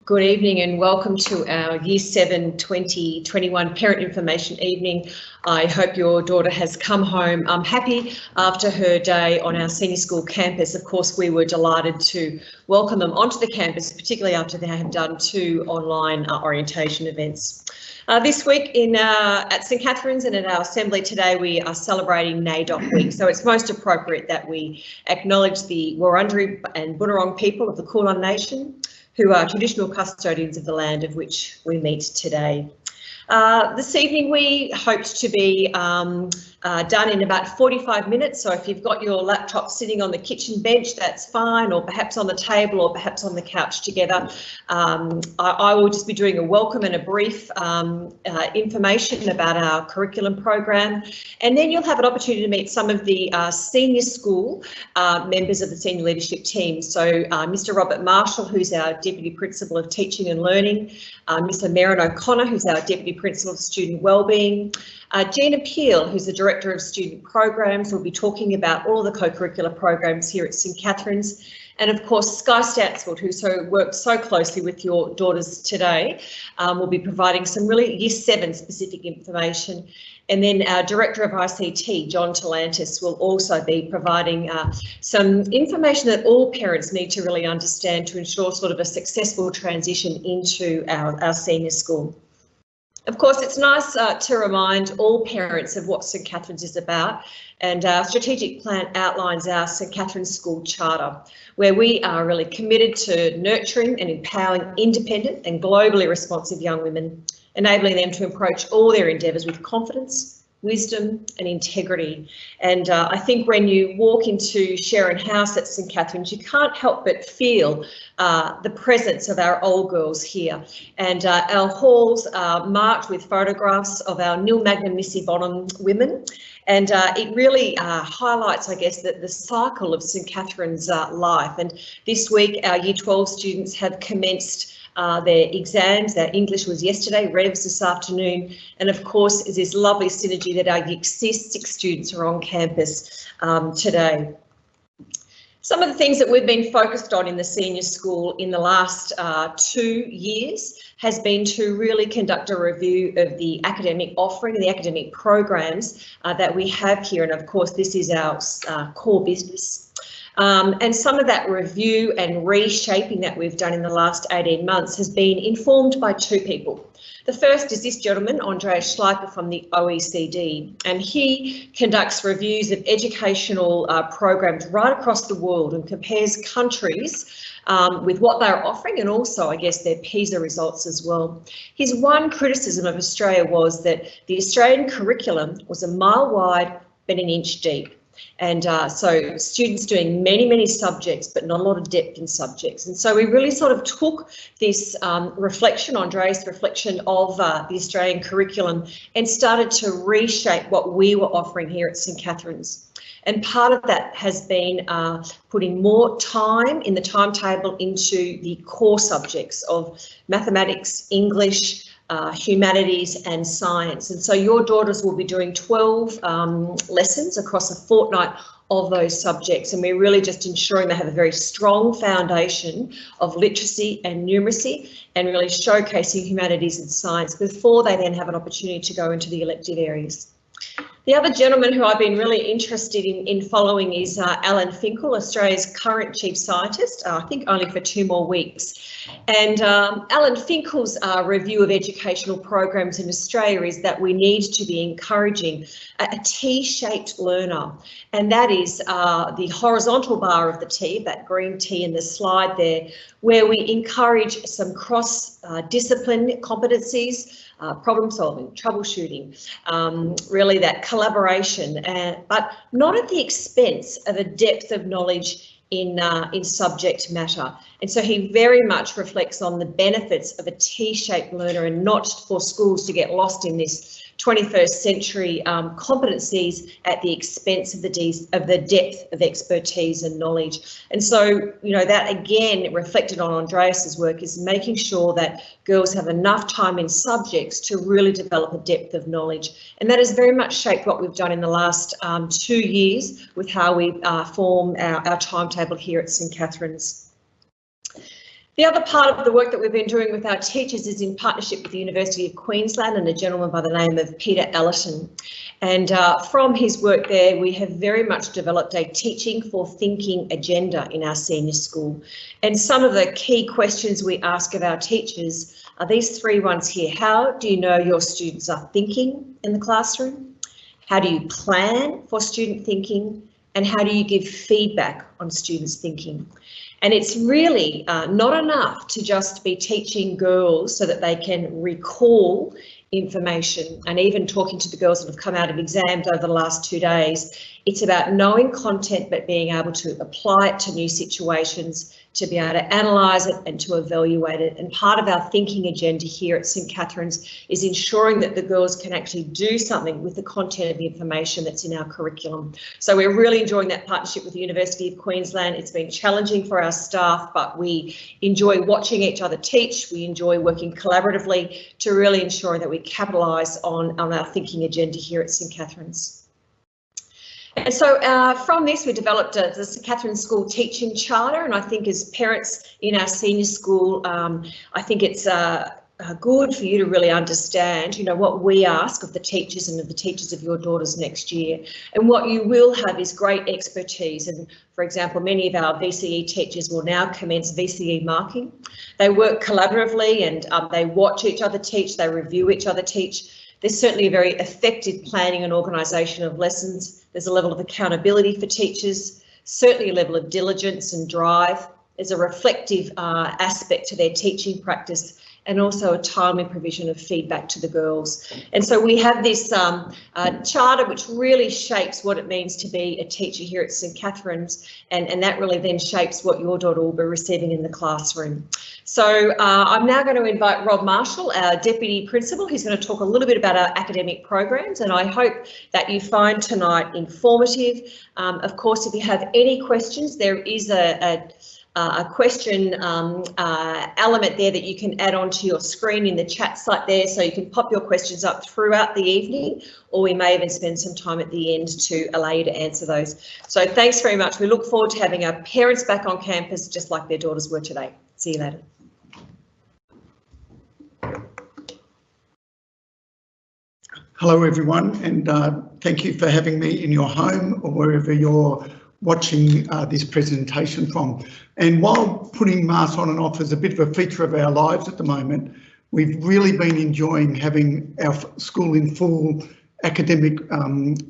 Good evening and welcome to our Year 7 2021 Parent Information Evening. I hope your daughter has come home happy after her day on our senior school campus. Of course, we were delighted to welcome them onto the campus, particularly after they have done 2 online orientation events. This week at St Catherine's and at our assembly today, we are celebrating NAIDOC Week. So it's most appropriate that we acknowledge the Wurundjeri and Bunurong people of the Kulin Nation, who are traditional custodians of the land of which we meet today. This evening we hoped to be done in about 45 minutes, so if you've got your laptop sitting on the kitchen bench, that's fine, or perhaps on the table or perhaps on the couch together. I will just be doing a welcome and a brief information about our curriculum program, and then you'll have an opportunity to meet some of the senior school members of the senior leadership team. So Mr. Robert Marshall, who's our Deputy Principal of Teaching and Learning, Mr. Merrin O'Connor, who's our Deputy Principal of Student Wellbeing, Gina Peel, who's the Director of Student Programs, will be talking about all the co-curricular programs here at St Catherine's, and of course Skye Stansfield, who worked so closely with your daughters today, will be providing some really Year 7 specific information. And then our Director of ICT, John Talantis, will also be providing some information that all parents need to really understand to ensure sort of a successful transition into our senior school. Of course, it's nice to remind all parents of what St Catherine's is about, and our strategic plan outlines our St Catherine's School Charter, where we are really committed to nurturing and empowering independent and globally responsive young women, enabling them to approach all their endeavours with confidence, wisdom and integrity. And I think when you walk into Sharon House at St Catherine's, you can't help but feel the presence of our old girls here. And our halls are marked with photographs of our Nil Magnum Nisi Bonum women. And it really highlights, I guess, the cycle of St Catherine's life. And this week, our Year 12 students have commenced their exams. Their English was yesterday, Revs this afternoon, and of course is this lovely synergy that our Year 6 students are on campus today. Some of the things that we've been focused on in the senior school in the last 2 years has been to really conduct a review of the academic offering and the academic programs that we have here, and of course this is our core business. And some of that review and reshaping that we've done in the last 18 months has been informed by 2 people. The first is this gentleman, Andreas Schleiper from the OECD, and he conducts reviews of educational programs right across the world and compares countries with what they're offering and also, I guess, their PISA results as well. His one criticism of Australia was that the Australian curriculum was a mile wide but an inch deep. And so students doing many subjects, but not a lot of depth in subjects. And so we really sort of took this reflection, Andre's reflection of the Australian curriculum, and started to reshape what we were offering here at St Catherine's. And part of that has been putting more time in the timetable into the core subjects of mathematics, English, humanities and science. And so your daughters will be doing 12 lessons across a fortnight of those subjects, and we're really just ensuring they have a very strong foundation of literacy and numeracy and really showcasing humanities and science before they then have an opportunity to go into the elective areas. The other gentleman who I've been really interested in following is Alan Finkel, Australia's current Chief Scientist, I think only for 2 more weeks. And Alan Finkel's review of educational programs in Australia is that we need to be encouraging a T-shaped learner. And that is the horizontal bar of the T, that green T in the slide there, where we encourage some cross-discipline competencies, problem solving, troubleshooting, really that collaboration, but not at the expense of a depth of knowledge in subject matter. And so he very much reflects on the benefits of a T-shaped learner and not for schools to get lost in this 21st century competencies at the expense of the depth of expertise and knowledge. And so, you know, that again reflected on Andreas's work is making sure that girls have enough time in subjects to really develop a depth of knowledge. And that has very much shaped what we've done in the last 2 years with how we form our timetable here at St Catherine's. The other part of the work that we've been doing with our teachers is in partnership with the University of Queensland and a gentleman by the name of Peter Allerton. And from his work there, we have very much developed a teaching for thinking agenda in our senior school. And some of the key questions we ask of our teachers are these three ones here. How do you know your students are thinking in the classroom? How do you plan for student thinking? And how do you give feedback on students' thinking? And it's really not enough to just be teaching girls so that they can recall information, and even talking to the girls that have come out of exams over the last 2 days. It's about knowing content but being able to apply it to new situations, to be able to analyse it and to evaluate it. And part of our thinking agenda here at St Catherine's is ensuring that the girls can actually do something with the content of the information that's in our curriculum. So we're really enjoying that partnership with the University of Queensland. It's been challenging for our staff, but we enjoy watching each other teach. We enjoy working collaboratively to really ensure that we capitalise on our thinking agenda here at St Catherine's. And so from this, we developed the St Catherine's School Teaching Charter, and I think as parents in our senior school, I think it's good for you to really understand, you know, what we ask of the teachers and of the teachers of your daughters next year. And what you will have is great expertise. And for example, many of our VCE teachers will now commence VCE marking. They work collaboratively and they watch each other teach, they review each other teach. There's certainly a very effective planning and organisation of lessons. There's a level of accountability for teachers, certainly a level of diligence and drive. There's a reflective aspect to their teaching practice, and also a timely provision of feedback to the girls. And so we have this charter which really shapes what it means to be a teacher here at St Catherine's, and that really then shapes what your daughter will be receiving in the classroom. So I'm now going to invite Rob Marshall, our Deputy Principal. He's going to talk a little bit about our academic programs, and I hope that you find tonight informative. Of course, if you have any questions, there is a question element there that you can add onto your screen in the chat site there, so you can pop your questions up throughout the evening, or we may even spend some time at the end to allow you to answer those. So thanks very much. We look forward to having our parents back on campus just like their daughters were today. See you later. Hello everyone, and thank you for having me in your home or wherever you're watching this presentation from. And while putting masks on and off is a bit of a feature of our lives at the moment, we've really been enjoying having our school in full academic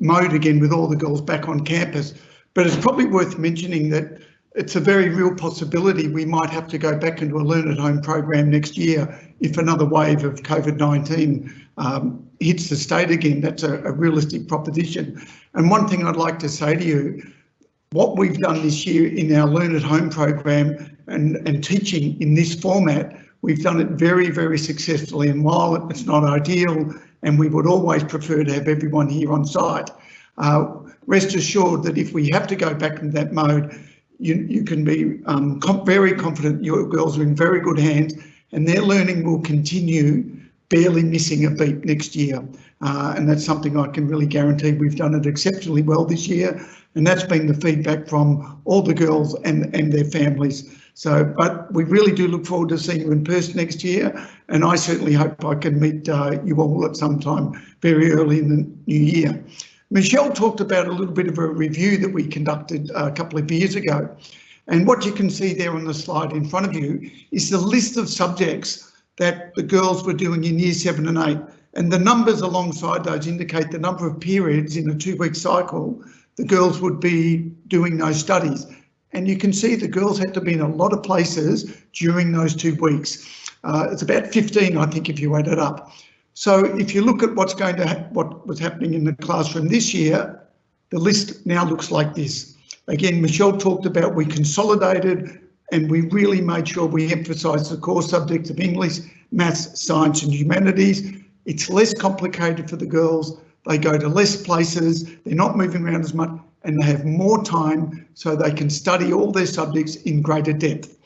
mode again, with all the girls back on campus. But it's probably worth mentioning that it's a very real possibility we might have to go back into a Learn at Home program next year if another wave of COVID-19 hits the state again. That's a realistic proposition. And one thing I'd like to say to you, what we've done this year in our Learn at Home program and teaching in this format, we've done it very, very successfully. And while it's not ideal, and we would always prefer to have everyone here on site, rest assured that if we have to go back into that mode, you can be very confident your girls are in very good hands, and their learning will continue, barely missing a beat next year. And that's something I can really guarantee. We've done it exceptionally well this year, and that's been the feedback from all the girls and their families. So, but we really do look forward to seeing you in person next year, and I certainly hope I can meet you all at some time very early in the new year. Michelle talked about a little bit of a review that we conducted a couple of years ago, and what you can see there on the slide in front of you is the list of subjects that the girls were doing in year 7 and 8, and the numbers alongside those indicate the number of periods in a 2-week cycle the girls would be doing those studies. And you can see the girls had to be in a lot of places during those 2 weeks. It's about 15, I think, if you add it up. So if you look at what was happening in the classroom this year, the list now looks like this. Again, Michelle talked about we consolidated and we really made sure we emphasised the core subjects of English, maths, science and humanities. It's less complicated for the girls. They go to less places, they're not moving around as much, and they have more time so they can study all their subjects in greater depth.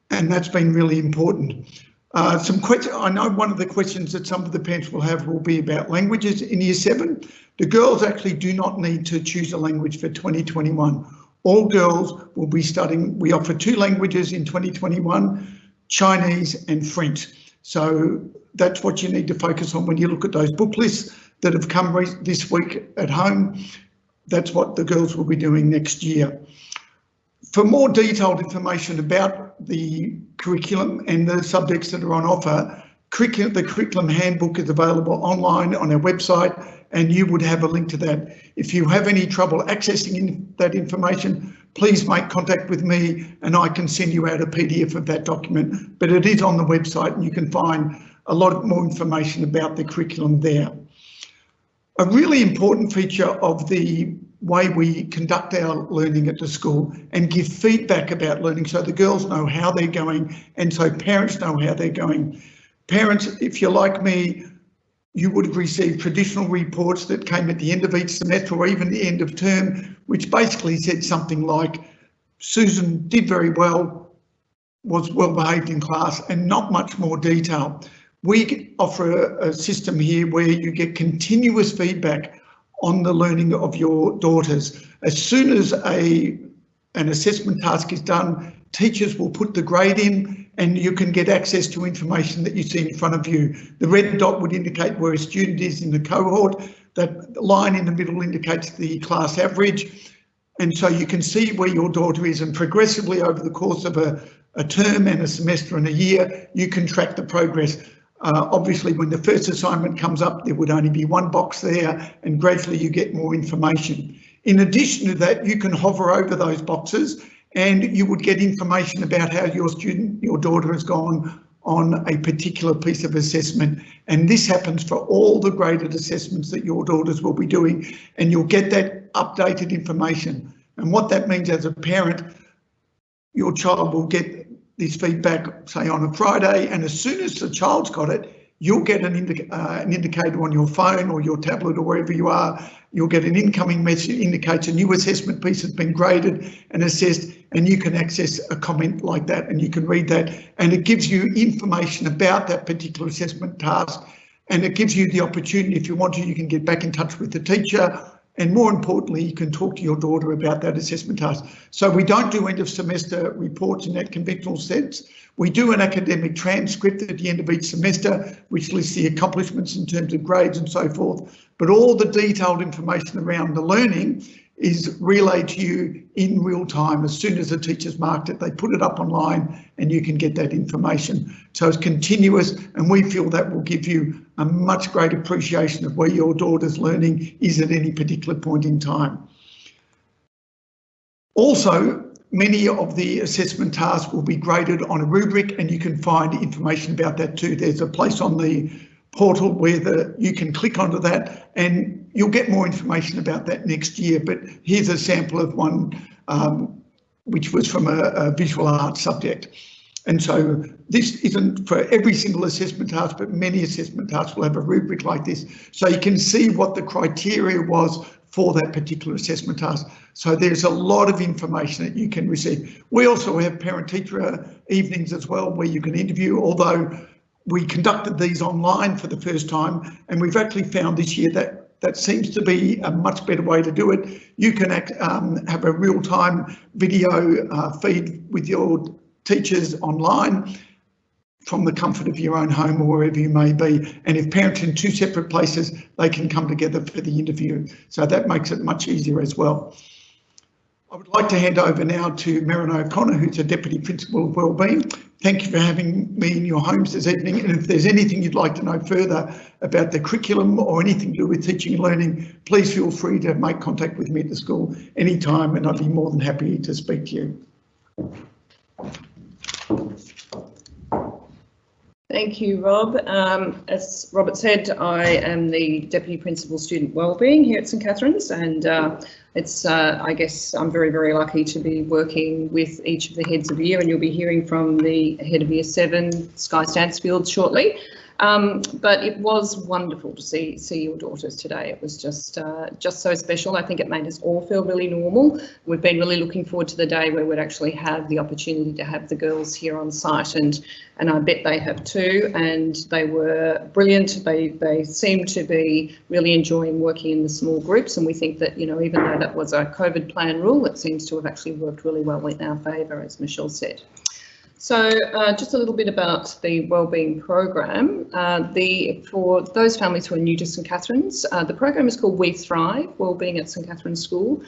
And that's been really important. Some questions. I know one of the questions that some of the parents will have will be about languages in year 7. The girls actually do not need to choose a language for 2021. All girls will be studying. We offer 2 languages in 2021, Chinese and French. So that's what you need to focus on when you look at those book lists that have come this week at home. That's what the girls will be doing next year. For more detailed information about the curriculum and the subjects that are on offer, the curriculum handbook is available online on our website, and you would have a link to that. If you have any trouble accessing that information, please make contact with me and I can send you out a PDF of that document. But it is on the website and you can find a lot more information about the curriculum there. A really important feature of the way we conduct our learning at the school and give feedback about learning, so the girls know how they're going and so parents know how they're going. Parents, if you're like me, you would have received traditional reports that came at the end of each semester or even the end of term, which basically said something like, Susan did very well, was well behaved in class, and not much more detail. We offer a system here where you get continuous feedback on the learning of your daughters. As soon as an assessment task is done, teachers will put the grade in and you can get access to information that you see in front of you. The red dot would indicate where a student is in the cohort. That line in the middle indicates the class average. And so you can see where your daughter is, and progressively over the course of a term and a semester and a year, you can track the progress. Obviously, when the first assignment comes up, there would only be 1 box there, and gradually you get more information. In addition to that, you can hover over those boxes and you would get information about how your daughter has gone on a particular piece of assessment. And this happens for all the graded assessments that your daughters will be doing, and you'll get that updated information. And what that means as a parent, your child will get this feedback, say on a Friday, and as soon as the child's got it, you'll get an indicator on your phone or your tablet or wherever you are. You'll get an incoming message that indicates a new assessment piece has been graded and assessed, and you can access a comment like that and you can read that, and it gives you information about that particular assessment task, and it gives you the opportunity, if you want to, you can get back in touch with the teacher, and more importantly, you can talk to your daughter about that assessment task. So we don't do end of semester reports in that conventional sense. We do an academic transcript at the end of each semester, which lists the accomplishments in terms of grades and so forth. But all the detailed information around the learning is relayed to you in real time. As soon as the teacher's marked it, they put it up online and you can get that information. So it's continuous, and we feel that will give you a much greater appreciation of where your daughter's learning is at any particular point in time. Also, many of the assessment tasks will be graded on a rubric, and you can find information about that too. There's a place on the portal where you can click onto that and you'll get more information about that next year. But here's a sample of one which was from a visual arts subject. And so this isn't for every single assessment task, but many assessment tasks will have a rubric like this. So you can see what the criteria was for that particular assessment task. So there's a lot of information that you can receive. We also have parent-teacher evenings as well, where you can interview, although we conducted these online for the first time, and we've actually found this year that seems to be a much better way to do it. You can have a real-time video feed with your teachers online from the comfort of your own home or wherever you may be. And if parents are in 2 separate places, they can come together for the interview. So that makes it much easier as well. I would like to hand over now to Merrin O'Connor, who's the Deputy Principal of Wellbeing. Thank you for having me in your homes this evening. And if there's anything you'd like to know further about the curriculum or anything to do with teaching and learning, please feel free to make contact with me at the school anytime, and I'd be more than happy to speak to you. Thank you, Rob. As Robert said, I am the Deputy Principal Student Wellbeing here at St Catherine's, and I guess I'm very, very lucky to be working with each of the heads of year, and you'll be hearing from the head of Year 7, Skye Stansfield, shortly. But it was wonderful to see your daughters today. It was just so special. I think it made us all feel really normal. We've been really looking forward to the day where we'd actually have the opportunity to have the girls here on site, and I bet they have too. And they were brilliant. They seemed to be really enjoying working in the small groups, and we think that, you know, even though that was a COVID plan rule, it seems to have actually worked really well in our favour, as Michelle said. So just a little bit about the wellbeing program. For those families who are new to St Catherine's, the program is called We Thrive, Wellbeing at St Catherine's School.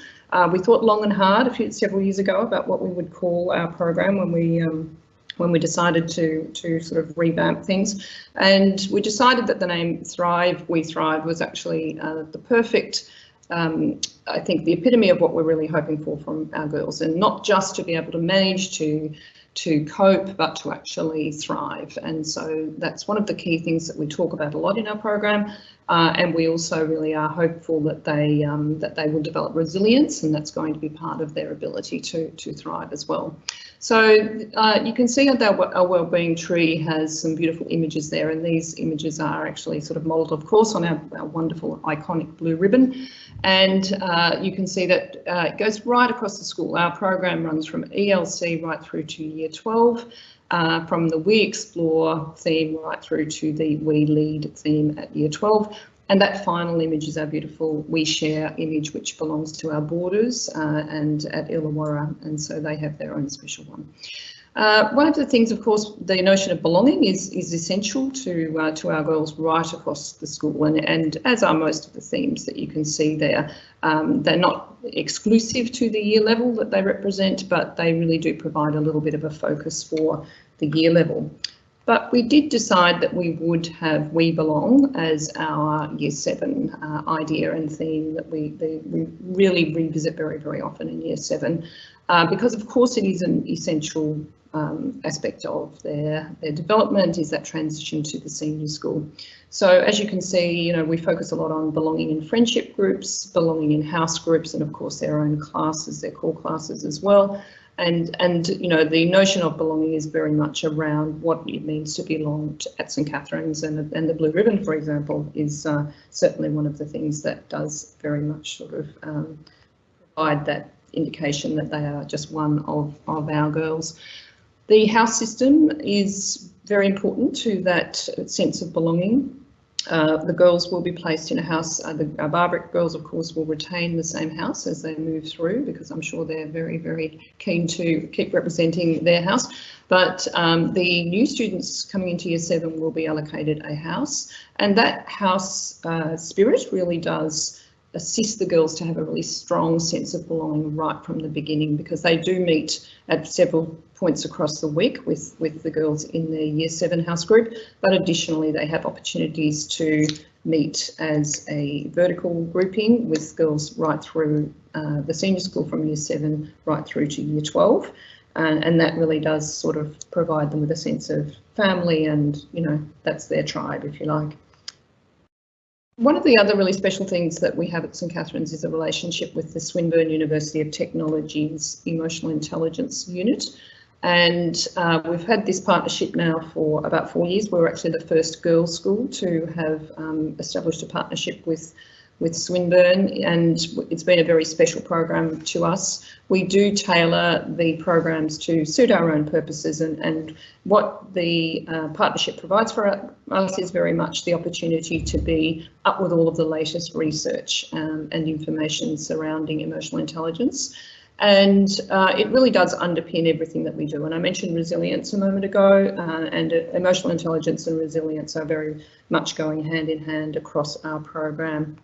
We thought long and hard several years ago about what we would call our program when we decided to sort of revamp things, and we decided that the name Thrive, We Thrive was actually the perfect, I think, the epitome of what we're really hoping for from our girls, and not just to be able to manage to cope, but to actually thrive. And so that's one of the key things that we talk about a lot in our program, and we also really are hopeful that they will develop resilience, and that's going to be part of their ability to thrive as well. So you can see that our wellbeing tree has some beautiful images there, and these images are actually sort of modelled, of course, on our wonderful iconic blue ribbon. And you can see that it goes right across the school. Our program runs from ELC right through to Year 12, from the We Explore theme right through to the We Lead theme at Year 12. And that final image is our beautiful We Share image, which belongs to our boarders and at Illawarra, and so they have their own special one. One of the things, of course, the notion of belonging is essential to our girls right across the school, and as are most of the themes that you can see there. They're not exclusive to the year level that they represent, but they really do provide a little bit of a focus for the year level. But we did decide that we would have We Belong as our Year 7 idea and theme that we really revisit very, very often in Year 7, because of course it is an essential aspect of their development, is that transition to the senior school. So as you can see, you know, we focus a lot on belonging in friendship groups, belonging in house groups, and of course their own classes, their core classes as well. And you know, the notion of belonging is very much around what it means to belong at St Catherine's, and the blue ribbon, for example, is certainly one of the things that does very much sort of provide that indication that they are just one of our girls. The house system is very important to that sense of belonging. The girls will be placed in a house. Our Barbrick girls, of course, will retain the same house as they move through, because I'm sure they're very, very keen to keep representing their house. But the new students coming into Year 7 will be allocated a house, and that house spirit really does assist the girls to have a really strong sense of belonging right from the beginning, because they do meet at several points across the week with the girls in their Year 7 house group, but additionally they have opportunities to meet as a vertical grouping with girls right through the senior school from Year 7 right through to Year 12, and that really does sort of provide them with a sense of family, and you know, that's their tribe, if you like. One of the other really special things that we have at St Catherine's is a relationship with the Swinburne University of Technology's Emotional Intelligence Unit. And we've had this partnership now for about 4 years. We were actually the first girls' school to have established a partnership with Swinburne, and it's been a very special program to us. We do tailor the programs to suit our own purposes, and what the partnership provides for us is very much the opportunity to be up with all of the latest research and information surrounding emotional intelligence. And it really does underpin everything that we do. And I mentioned resilience a moment ago, and emotional intelligence and resilience are very much going hand in hand across our program.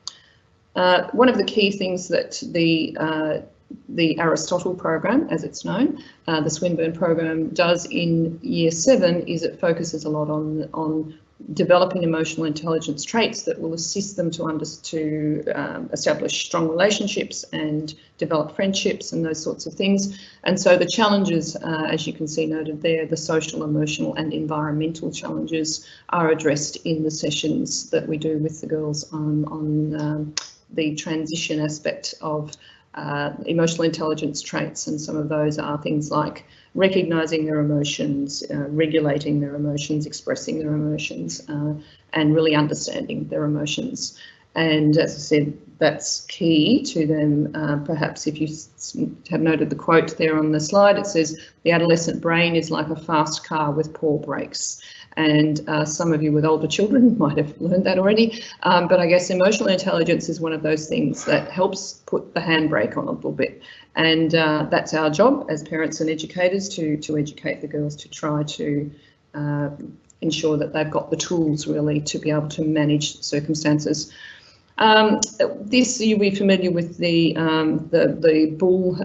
One of the key things that the Aristotle program, as it's known, the Swinburne program, does in Year 7 is it focuses a lot on developing emotional intelligence traits that will assist them to establish strong relationships and develop friendships and those sorts of things. And so the challenges, as you can see noted there, the social, emotional and environmental challenges are addressed in the sessions that we do with the girls on the transition aspect of emotional intelligence traits, and some of those are things like recognising their emotions, regulating their emotions, expressing their emotions, and really understanding their emotions. And as I said, that's key to them. Perhaps if you have noted the quote there on the slide, it says, the adolescent brain is like a fast car with poor brakes. And some of you with older children might have learned that already. But I guess emotional intelligence is one of those things that helps put the handbrake on a little bit. And that's our job as parents and educators to educate the girls to try to ensure that they've got the tools really to be able to manage circumstances. This, you'll be familiar with the bull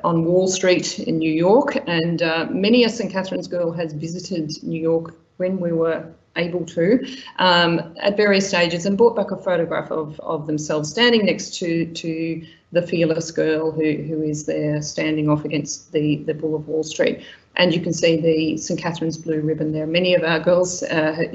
on Wall Street in New York, and many a St Catherine's girl has visited New York when we were able to at various stages, and brought back a photograph of themselves standing next to the fearless girl who is there standing off against the Bull of Wall Street. And you can see the St Catherine's blue ribbon there. Many of our girls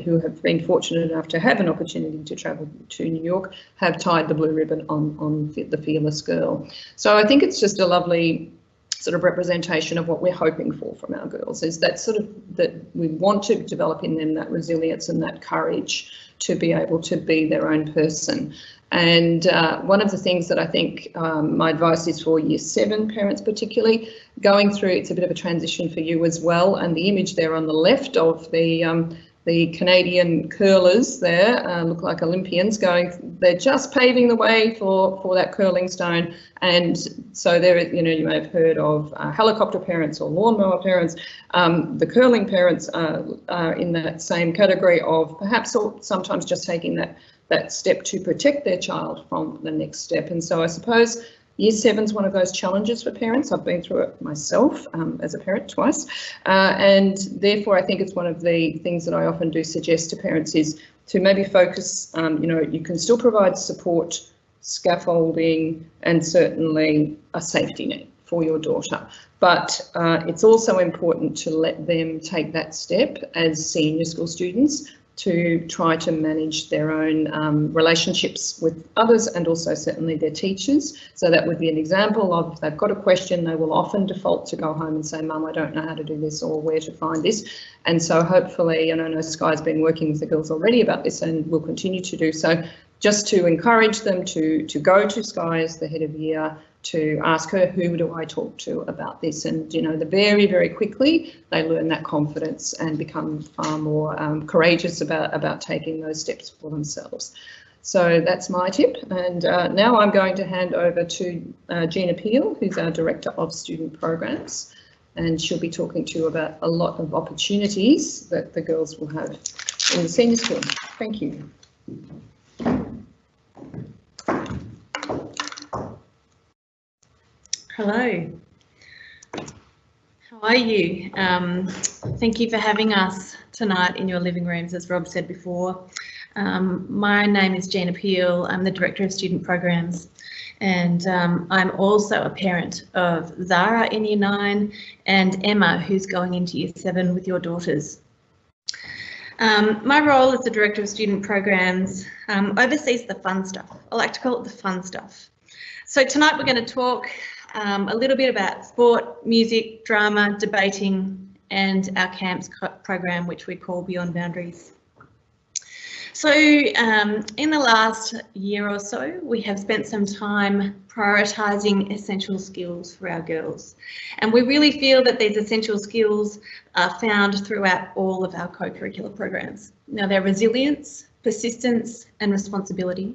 who have been fortunate enough to have an opportunity to travel to New York have tied the blue ribbon on the fearless girl. So I think it's just a lovely sort of representation of what we're hoping for from our girls, is that sort of that we want to develop in them that resilience and that courage to be able to be their own person. And one of the things that I think my advice is for Year 7 parents particularly, going through, it's a bit of a transition for you as well, and the image there on the left of the Canadian curlers there look like Olympians they're just paving the way for that curling stone. And so there, you may have heard of helicopter parents or lawnmower parents. The curling parents are in that same category of perhaps sometimes just taking that step to protect their child from the next step. And so I suppose Year 7 is one of those challenges for parents. I've been through it myself as a parent twice, and therefore I think it's one of the things that I often do suggest to parents is to maybe focus, you can still provide support, scaffolding, and certainly a safety net for your daughter. But it's also important to let them take that step as senior school students to try to manage their own relationships with others and also certainly their teachers. So that would be an example of, if they've got a question, they will often default to go home and say, Mum, I don't know how to do this or where to find this. And so hopefully, and I know Sky's been working with the girls already about this and will continue to do so, just to encourage them to go to Sky as the head of year, to ask her, who do I talk to about this? And, very, very quickly, they learn that confidence and become far more courageous about taking those steps for themselves. So that's my tip. And now I'm going to hand over to Gina Peel, who's our Director of Student Programs. And she'll be talking to you about a lot of opportunities that the girls will have in the senior school. Thank you. Hello, how are you? Thank you for having us tonight in your living rooms, as Rob said before. My name is Gina Peel. I'm the Director of Student Programs, and I'm also a parent of Zara in Year 9 and Emma, who's going into Year 7 with your daughters. My role as the Director of Student Programs oversees the fun stuff. I like to call it the fun stuff. So tonight we're going to talk a little bit about sport, music, drama, debating, and our camps program, which we call Beyond Boundaries. So in the last year or so, we have spent some time prioritising essential skills for our girls. And we really feel that these essential skills are found throughout all of our co-curricular programs. Now, they're resilience, persistence and responsibility,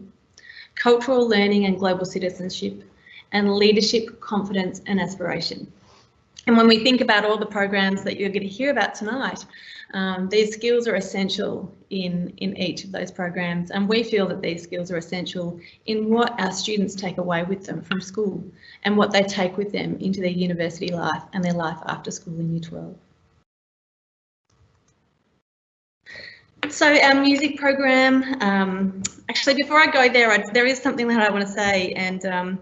cultural learning and global citizenship, and leadership, confidence and aspiration. And when we think about all the programs that you're going to hear about tonight, these skills are essential in each of those programs, and we feel that these skills are essential in what our students take away with them from school and what they take with them into their university life and their life after school in Year 12. So our music program, actually before I go there is something that I want to say, and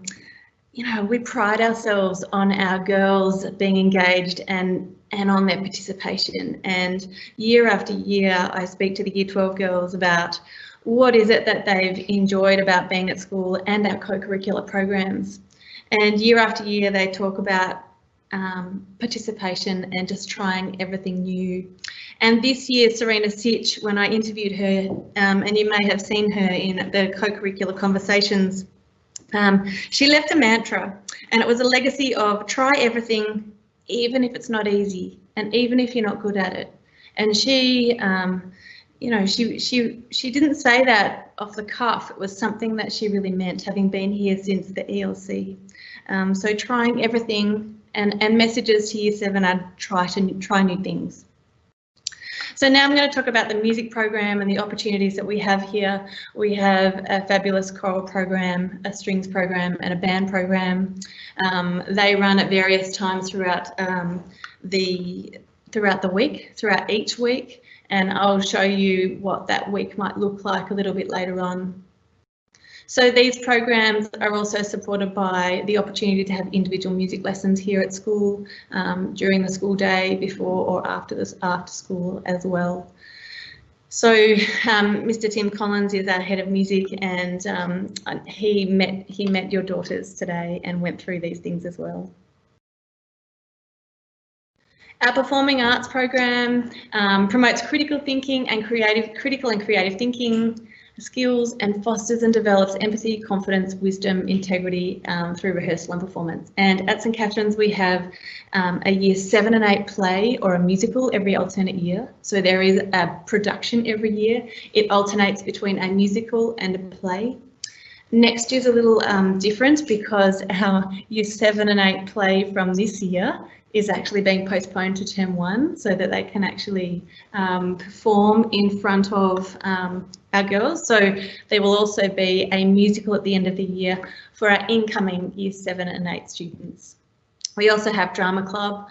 we pride ourselves on our girls being engaged and on their participation. And year after year, I speak to the Year 12 girls about what is it that they've enjoyed about being at school and our co-curricular programs. And year after year they talk about participation and just trying everything new. And this year, Serena Sitch, when I interviewed her, and you may have seen her in the co-curricular conversations, she left a mantra, and it was a legacy of try everything, even if it's not easy, and even if you're not good at it. And she, you know, she didn't say that off the cuff. It was something that she really meant, having been here since the ELC. So trying everything, and messages to Year 7 are try new things. So now I'm going to talk about the music program and the opportunities that we have here. We have a fabulous choral program, a strings program, and a band program. They run at various times throughout the week, throughout each week, and I'll show you what that week might look like a little bit later on. So these programs are also supported by the opportunity to have individual music lessons here at school during the school day, before or after school as well. So Mr. Tim Collins is our head of music, and he met your daughters today and went through these things as well. Our performing arts program promotes critical thinking and critical and creative thinking skills, and fosters and develops empathy, confidence, wisdom, integrity through rehearsal and performance. And at St Catherine's we have a Year 7 and 8 play or a musical every alternate year. So there is a production every year. It alternates between a musical and a play. Next year's a little different, because our Year 7 and 8 play from this year is actually being postponed to term 1, so that they can actually perform in front of our girls. So there will also be a musical at the end of the year for our incoming Year 7 and 8 students. We also have drama club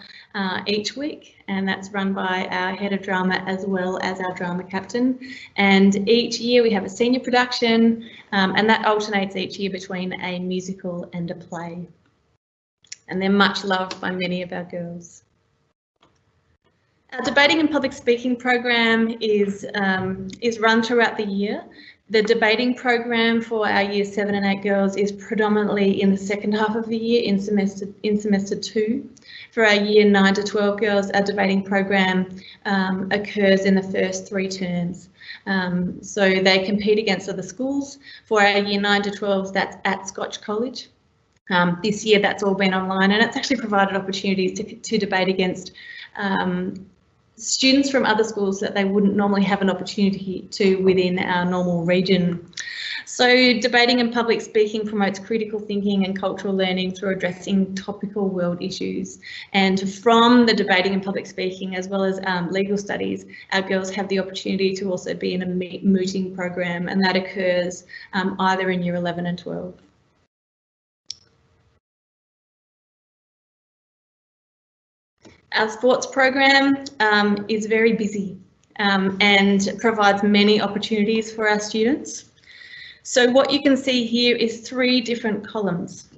each week, and that's run by our head of drama as well as our drama captain. And each year we have a senior production, and that alternates each year between a musical and a play. And they're much loved by many of our girls. Our debating and public speaking program is run throughout the year. The debating program for our Year 7 and 8 girls is predominantly in the second half of the year, in semester 2. For our Year 9 to 12 girls, our debating program occurs in the first 3 terms. So they compete against other schools. For our Year 9 to 12s, that's at Scotch College. This year that's all been online, and it's actually provided opportunities to debate against students from other schools that they wouldn't normally have an opportunity to within our normal region. So debating and public speaking promotes critical thinking and cultural learning through addressing topical world issues. And from the debating and public speaking, as well as legal studies, our girls have the opportunity to also be in a mooting program, and that occurs either in Year 11 and 12. Our sports program is very busy and provides many opportunities for our students. So what you can see here is 3 different columns.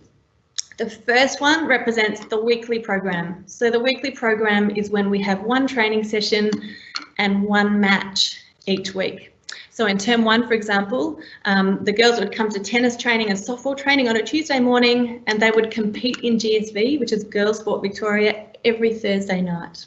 The first one represents the weekly program. So the weekly program is when we have 1 training session and 1 match each week. So in term 1, for example, the girls would come to tennis training and softball training on a Tuesday morning, and they would compete in GSV, which is Girls Sport Victoria, every Thursday night.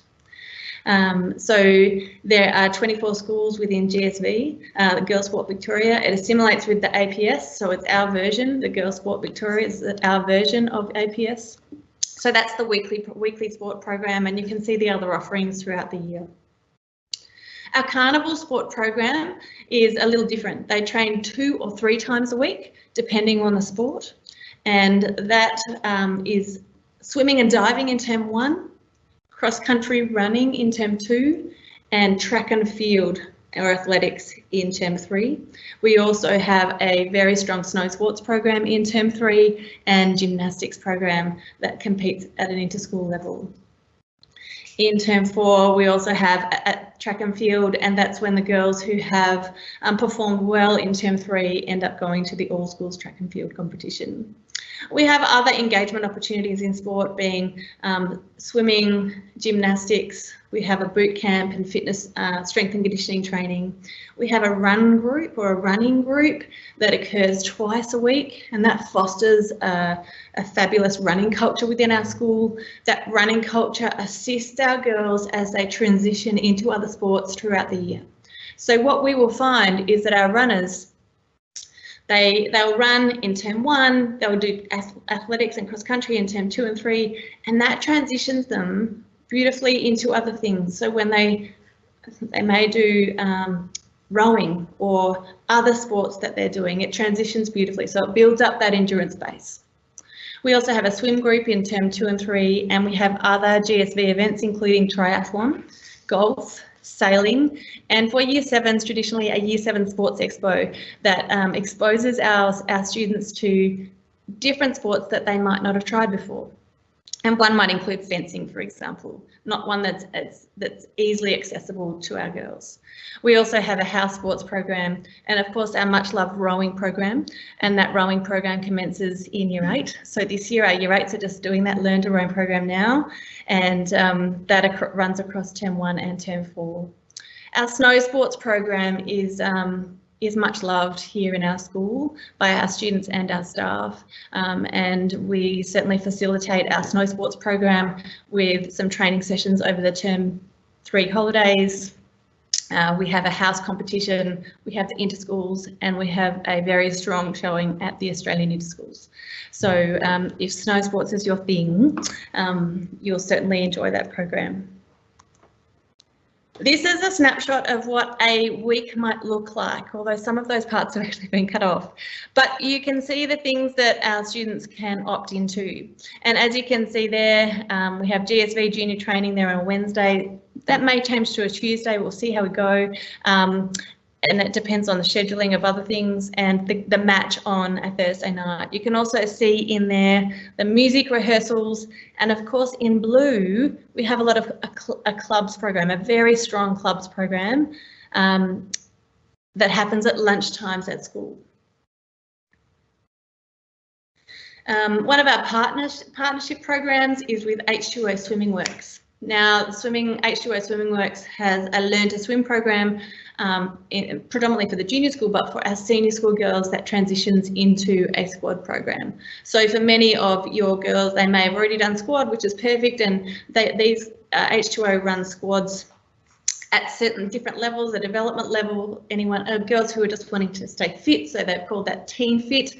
So there are 24 schools within GSV, the Girls Sport Victoria. It assimilates with the APS, so it's our version. The Girls Sport Victoria is our version of APS. So that's the weekly sport program, and you can see the other offerings throughout the year. Our carnival sport program is a little different. They train 2 or 3 times a week, depending on the sport, and that is swimming and diving in term 1, cross-country running in term 2, and track and field or athletics in term 3. We also have a very strong snow sports program in term 3 and gymnastics program that competes at an inter-school level. In term 4, we also have a track and field, and that's when the girls who have performed well in term 3 end up going to the all schools track and field competition. We have other engagement opportunities in sport, being swimming, gymnastics. We have a boot camp and fitness, strength and conditioning training. We have a run group or a running group that occurs twice a week, and that fosters a fabulous running culture within our school. That running culture assists our girls as they transition into other sports throughout the year. So what we will find is that our runners, they'll run in term 1, they'll do athletics and cross country in term 2 and 3, and that transitions them beautifully into other things. So when they may do rowing or other sports that they're doing, it transitions beautifully. So it builds up that endurance base. We also have a swim group in term 2 and 3, and we have other GSV events, including triathlon, golf, sailing, and for Year 7s, traditionally a Year 7 Sports Expo that exposes our students to different sports that they might not have tried before. And one might include fencing, for example, not one that's easily accessible to our girls. We also have a house sports program, and of course our much loved rowing program, and that rowing program commences in Year 8. So this year our Year 8s are just doing that Learn to Row program now, and that runs across term 1 and term 4. Our snow sports program is much loved here in our school by our students and our staff, and we certainly facilitate our snow sports program with some training sessions over the term 3 holidays. We have a house competition, we have the inter-schools, and we have a very strong showing at the Australian inter-schools. So if snow sports is your thing, you'll certainly enjoy that program. This is a snapshot of what a week might look like, although some of those parts have actually been cut off. But you can see the things that our students can opt into. And as you can see there, we have GSV junior training there on a Wednesday. That may change to a Tuesday, we'll see how we go. And it depends on the scheduling of other things, and the match on a Thursday night. You can also see in there the music rehearsals, and of course in blue we have a lot of a clubs program, a very strong clubs program that happens at lunchtimes at school. One of our partnership programs is with H2O Swimming Works. Now, H2O Swimming Works has a Learn to Swim program, predominantly for the junior school, but for our senior school girls that transitions into a squad program. So for many of your girls, they may have already done squad, which is perfect, and these H2O run squads at certain different levels, a development level, girls who are just wanting to stay fit, so they've called that Teen Fit,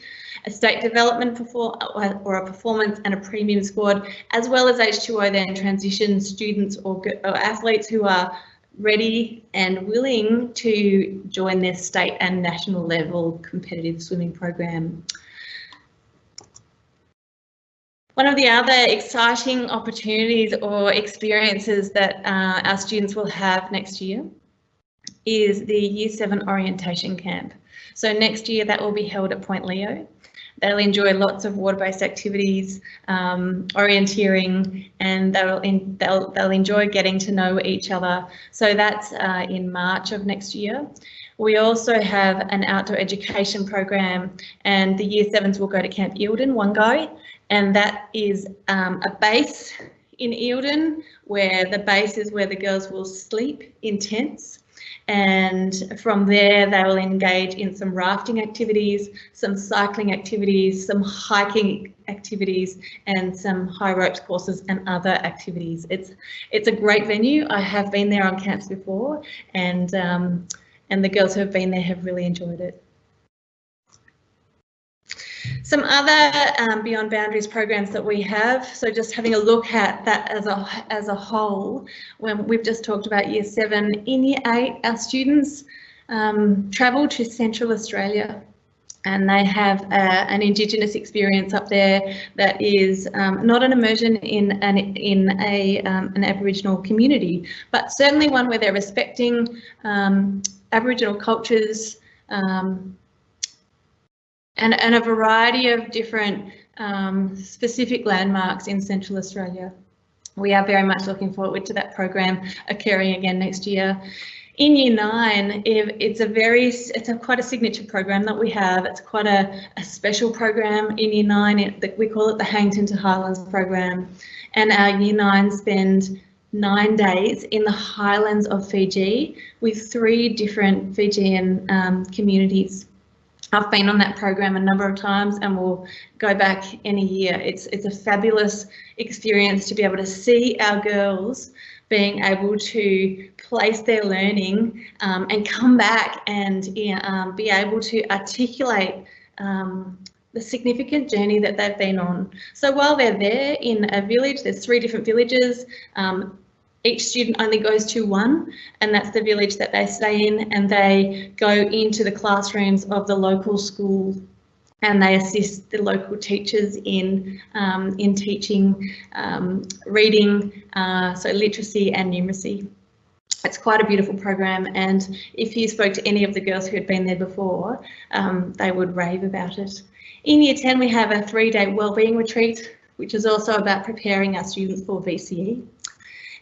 a state development or a performance and a premium squad, as well as H2O then transition students or athletes who are ready and willing to join their state and national level competitive swimming program. One of the other exciting opportunities or experiences that our students will have next year is the Year 7 orientation camp. So next year that will be held at Point Leo. They'll enjoy lots of water-based activities, orienteering, and they'll enjoy getting to know each other. So that's in March of next year. We also have an outdoor education program, and the Year 7s will go to Camp Eildon, Wangai, and that is a base in Eildon, where the base is where the girls will sleep in tents. And from there they will engage in some rafting activities, some cycling activities, some hiking activities, and some high ropes courses and other activities. It's a great venue. I have been there on camps before, and the girls who have been there have really enjoyed it. Some other Beyond Boundaries programs that we have, so just having a look at that as a whole, when we've just talked about Year 7, in Year 8 our students travel to Central Australia, and they have an Indigenous experience up there that is not an immersion in an Aboriginal community, but certainly one where they're respecting Aboriginal cultures, and a variety of different specific landmarks in Central Australia. We are very much looking forward to that program occurring again next year. In Year 9, it's quite a signature program that we have. It's quite a special program in Year 9. We call it the Hangton to Highlands program, and our Year 9 spend 9 days in the highlands of Fiji with 3 different Fijian communities. I've been on that program a number of times and will go back any year. It's a fabulous experience to be able to see our girls being able to place their learning and come back and be able to articulate the significant journey that they've been on. So while they're there in a village, there's 3 different villages. Each student only goes to one, and that's the village that they stay in, and they go into the classrooms of the local school and they assist the local teachers in teaching reading, so literacy and numeracy. It's quite a beautiful program, and if you spoke to any of the girls who had been there before, they would rave about it. In Year 10, we have a 3-day wellbeing retreat, which is also about preparing our students for VCE.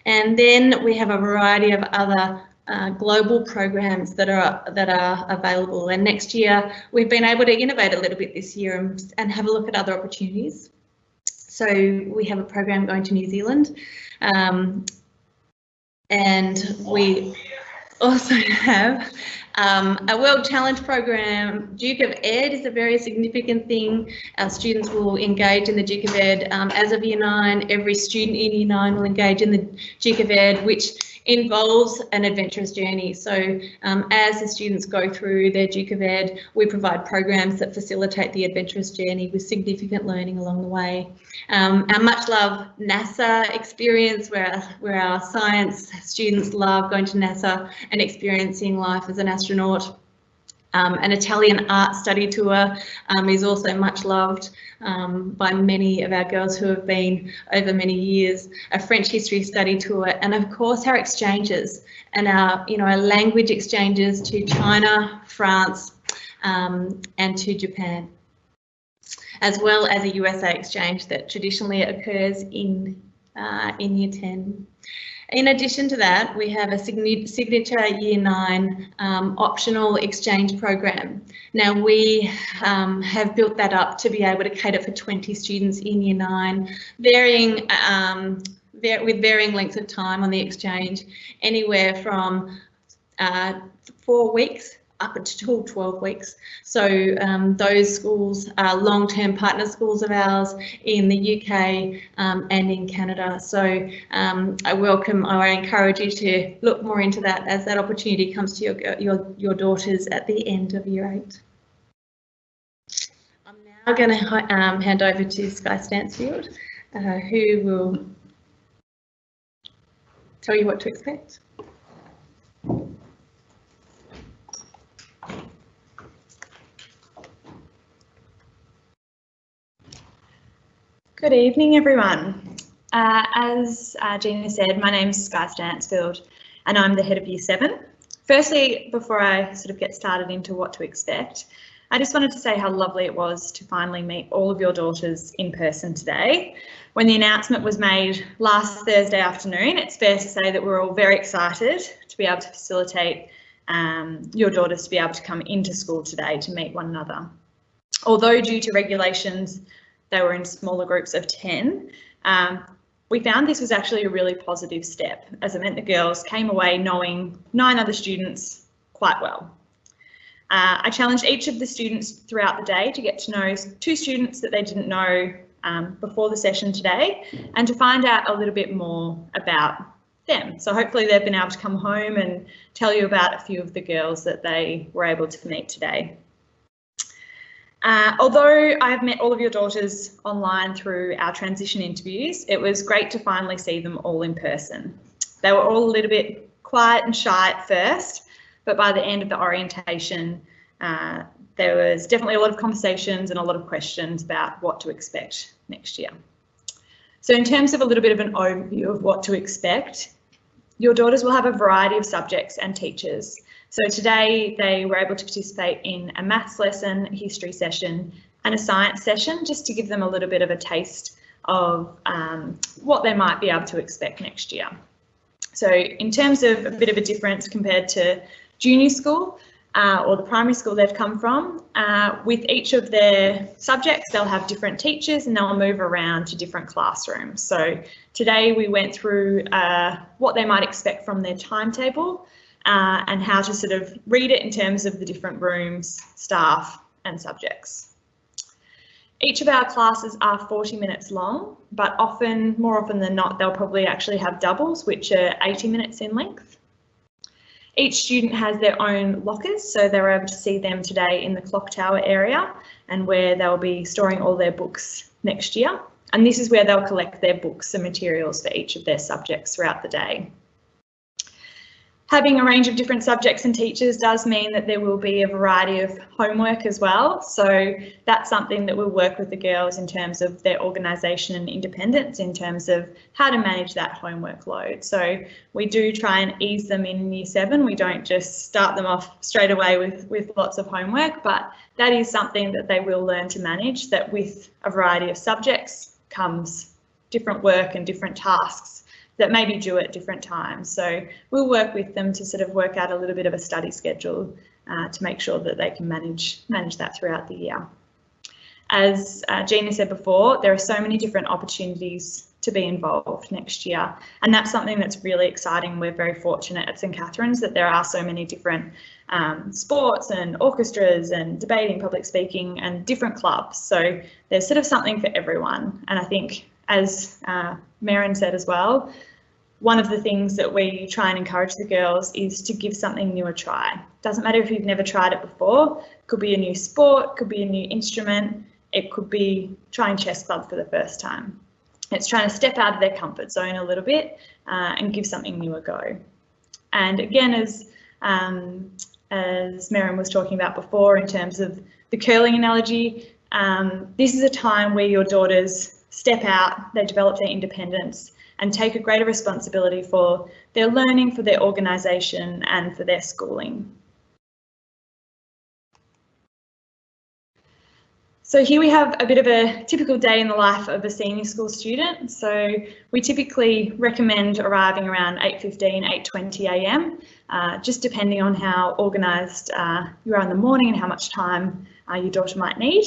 And then we have a variety of other global programs that are available. And next year, we've been able to innovate a little bit this year and have a look at other opportunities. So we have a program going to New Zealand, and we also have a World Challenge program. Duke of Ed is a very significant thing. Our students will engage in the Duke of Ed. As of Year 9, every student in Year 9 will engage in the Duke of Ed, which involves an adventurous journey. So as the students go through their Duke of Ed, we provide programs that facilitate the adventurous journey with significant learning along the way. Our much loved NASA experience, where our science students love going to NASA and experiencing life as an astronaut. An Italian art study tour is also much loved by many of our girls who have been over many years. A French history study tour, and of course our exchanges and our language exchanges to China, France, and to Japan, as well as a USA exchange that traditionally occurs in Year 10. In addition to that, we have a signature Year 9 optional exchange program. Now we have built that up to be able to cater for 20 students in Year 9, with varying lengths of time on the exchange, anywhere from 4 weeks up until 12 weeks. So those schools are long-term partner schools of ours in the UK and in Canada. So I encourage you to look more into that as that opportunity comes to your daughters at the end of Year 8. I'm now going to hand over to Sky Stansfield, who will tell you what to expect. Good evening, everyone. As Gina said, my name is Sky Stansfield and I'm the head of Year 7. Firstly, before I sort of get started into what to expect, I just wanted to say how lovely it was to finally meet all of your daughters in person today. When the announcement was made last Thursday afternoon, it's fair to say that we're all very excited to be able to facilitate your daughters to be able to come into school today to meet one another. Although due to regulations, they were in smaller groups of 10. We found this was actually a really positive step, as it meant the girls came away knowing 9 other students quite well. I challenged each of the students throughout the day to get to know 2 students that they didn't know before the session today, and to find out a little bit more about them. So hopefully they've been able to come home and tell you about a few of the girls that they were able to meet today. Although I've met all of your daughters online through our transition interviews, it was great to finally see them all in person. They were all a little bit quiet and shy at first, but by the end of the orientation, there was definitely a lot of conversations and a lot of questions about what to expect next year. So in terms of a little bit of an overview of what to expect, your daughters will have a variety of subjects and teachers. So today they were able to participate in a maths lesson, a history session and a science session, just to give them a little bit of a taste of what they might be able to expect next year. So in terms of a bit of a difference compared to junior school or the primary school they've come from, with each of their subjects, they'll have different teachers and they'll move around to different classrooms. So today we went through what they might expect from their timetable and how to sort of read it in terms of the different rooms, staff and subjects. Each of our classes are 40 minutes long, but more often than not, they'll probably actually have doubles, which are 80 minutes in length. Each student has their own lockers, so they're able to see them today in the clock tower area and where they'll be storing all their books next year. And this is where they'll collect their books and materials for each of their subjects throughout the day. Having a range of different subjects and teachers does mean that there will be a variety of homework as well. So that's something that we'll work with the girls in terms of their organisation and independence, in terms of how to manage that homework load. So we do try and ease them in Year 7. We don't just start them off straight away with lots of homework, but that is something that they will learn to manage, that with a variety of subjects comes different work and different tasks that may be due at different times. So we'll work with them to sort of work out a little bit of a study schedule to make sure that they can manage that throughout the year. As Gina said before, there are so many different opportunities to be involved next year, and that's something that's really exciting. We're very fortunate at St Catherine's that there are so many different sports and orchestras and debating, public speaking and different clubs. So there's sort of something for everyone, and I think, as Merrin said as well, one of the things that we try and encourage the girls is to give something new a try. Doesn't matter if you've never tried it before. It could be a new sport, could be a new instrument, it could be trying chess club for the first time. It's trying to step out of their comfort zone a little bit and give something new a go. And again, as Merrin was talking about before, in terms of the curling analogy, this is a time where your daughters step out, they develop their independence and take a greater responsibility for their learning, for their organisation and for their schooling. So here we have a bit of a typical day in the life of a senior school student. So we typically recommend arriving around 8:15, 8:20 a.m, just depending on how organised you are in the morning and how much time your daughter might need.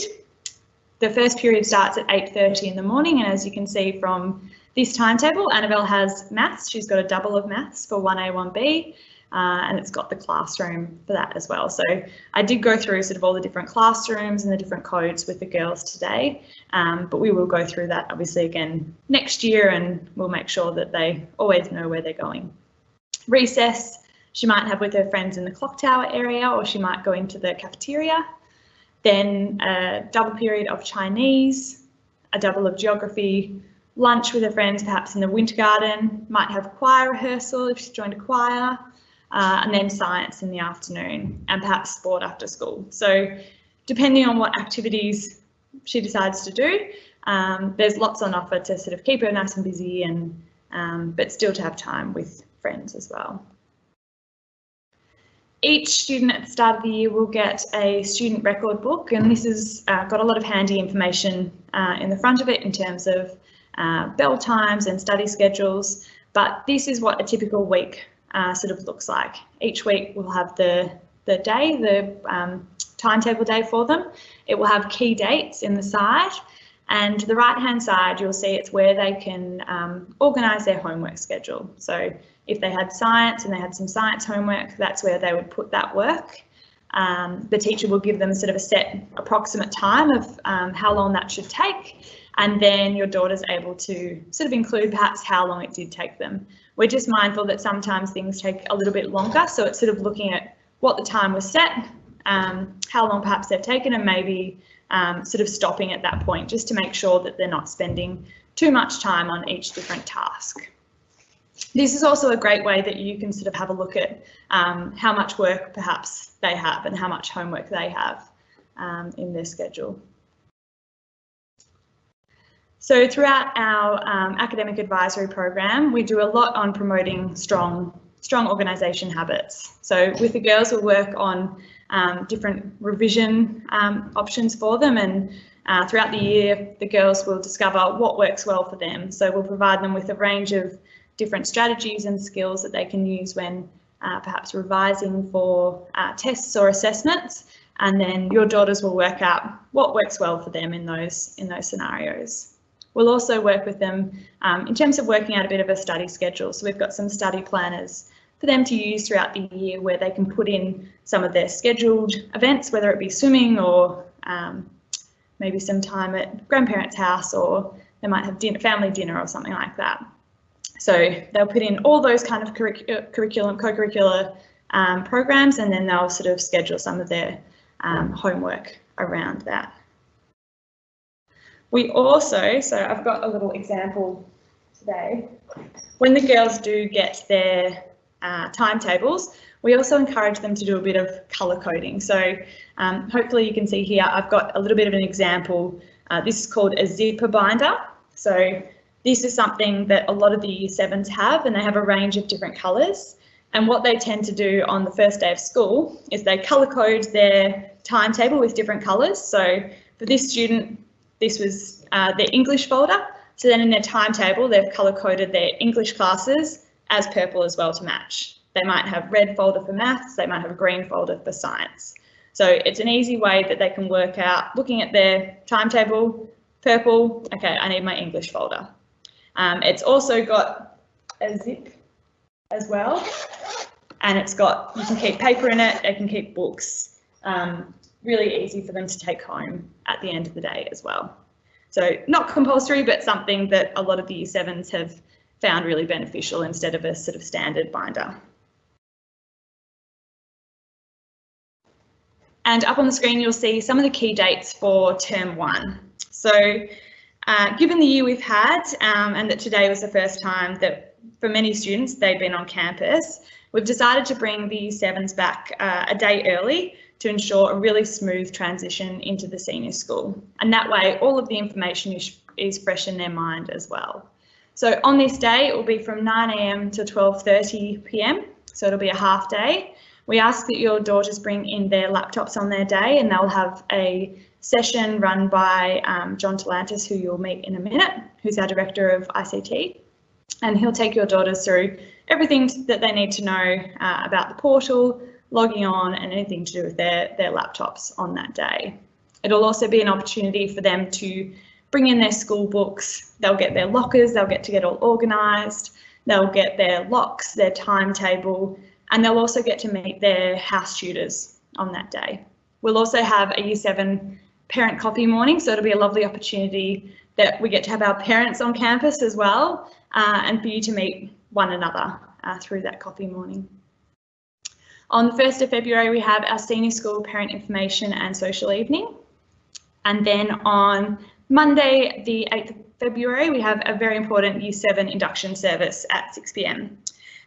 The first period starts at 8:30 in the morning, and as you can see from this timetable, Annabelle has maths. She's got a double of maths for 1A, 1B, and it's got the classroom for that as well. So I did go through sort of all the different classrooms and the different codes with the girls today, but we will go through that obviously again next year, and we'll make sure that they always know where they're going. Recess, she might have with her friends in the clock tower area, or she might go into the cafeteria. Then a double period of Chinese, a double of geography, lunch with her friends, perhaps in the winter garden, might have choir rehearsal if she's joined a choir, and then science in the afternoon, and perhaps sport after school. So depending on what activities she decides to do, there's lots on offer to sort of keep her nice and busy, and but still to have time with friends as well. Each student at the start of the year will get a student record book, and this has got a lot of handy information in the front of it in terms of bell times and study schedules, but this is what a typical week sort of looks like. Each week we'll have the day, the timetable day for them. It will have key dates in the side, and the right hand side you'll see it's where they can organise their homework schedule. So if they had science and they had some science homework, that's where they would put that work. The teacher will give them sort of a set approximate time of how long that should take, and then your daughter's able to sort of include perhaps how long it did take them. We're just mindful that sometimes things take a little bit longer, so it's sort of looking at what the time was set, how long perhaps they've taken, and maybe sort of stopping at that point just to make sure that they're not spending too much time on each different task. This is also a great way that you can sort of have a look at how much work perhaps they have and how much homework they have in their schedule. So throughout our academic advisory program, we do a lot on promoting strong organisation habits. So with the girls, we'll work on different revision options for them, and throughout the year, the girls will discover what works well for them. So we'll provide them with a range of different strategies and skills that they can use when perhaps revising for tests or assessments, and then your daughters will work out what works well for them in those scenarios. We'll also work with them in terms of working out a bit of a study schedule. So we've got some study planners for them to use throughout the year where they can put in some of their scheduled events, whether it be swimming or maybe some time at grandparents' house, or they might have family dinner or something like that. So they'll put in all those kind of co-curricular programs, and then they'll sort of schedule some of their homework around that. We also, so I've got a little example today. When the girls do get their timetables, we also encourage them to do a bit of colour coding. So hopefully you can see here, I've got a little bit of an example. This is called a zipper binder. So this is something that a lot of the Year 7s have, and they have a range of different colours. And what they tend to do on the first day of school is they colour code their timetable with different colours. So for this student, this was their English folder. So then in their timetable, they've colour coded their English classes as purple as well to match. They might have red folder for maths, they might have a green folder for science. So it's an easy way that they can work out, looking at their timetable, purple, okay, I need my English folder. It's also got a zip as well, and it's got, you can keep paper in it, it can keep books, really easy for them to take home at the end of the day as well. So not compulsory, but something that a lot of the Year 7s have found really beneficial instead of a sort of standard binder. And up on the screen, you'll see some of the key dates for term 1. So given the year we've had, and that today was the first time that for many students they've been on campus, we've decided to bring the Year 7s back a day early to ensure a really smooth transition into the senior school. And that way, all of the information is fresh in their mind as well. So on this day, it will be from 9 AM to 12:30 PM. So it'll be a half day. We ask that your daughters bring in their laptops on their day, and they'll have a session run by John Talantis, who you'll meet in a minute, who's our Director of ICT. And he'll take your daughters through everything that they need to know about the portal, logging on, and anything to do with their laptops on that day. It'll also be an opportunity for them to bring in their school books. They'll get their lockers, they'll get to get all organised, they'll get their locks, their timetable, and they'll also get to meet their house tutors on that day. We'll also have a Year 7 parent coffee morning, so it'll be a lovely opportunity that we get to have our parents on campus as well, and for you to meet one another through that coffee morning. On the 1st of February, we have our senior school parent information and social evening. And then on Monday, the 8th of February, we have a very important Year 7 induction service at 6 PM.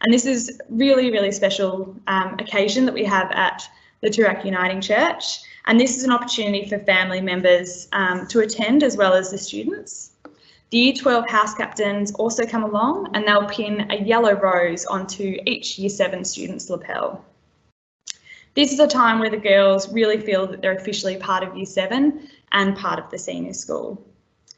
And this is really, really special occasion that we have at the Toorak Uniting Church. And this is an opportunity for family members to attend, as well as the students. The Year 12 house captains also come along, and they'll pin a yellow rose onto each Year 7 student's lapel. This is a time where the girls really feel that they're officially part of Year 7 and part of the senior school.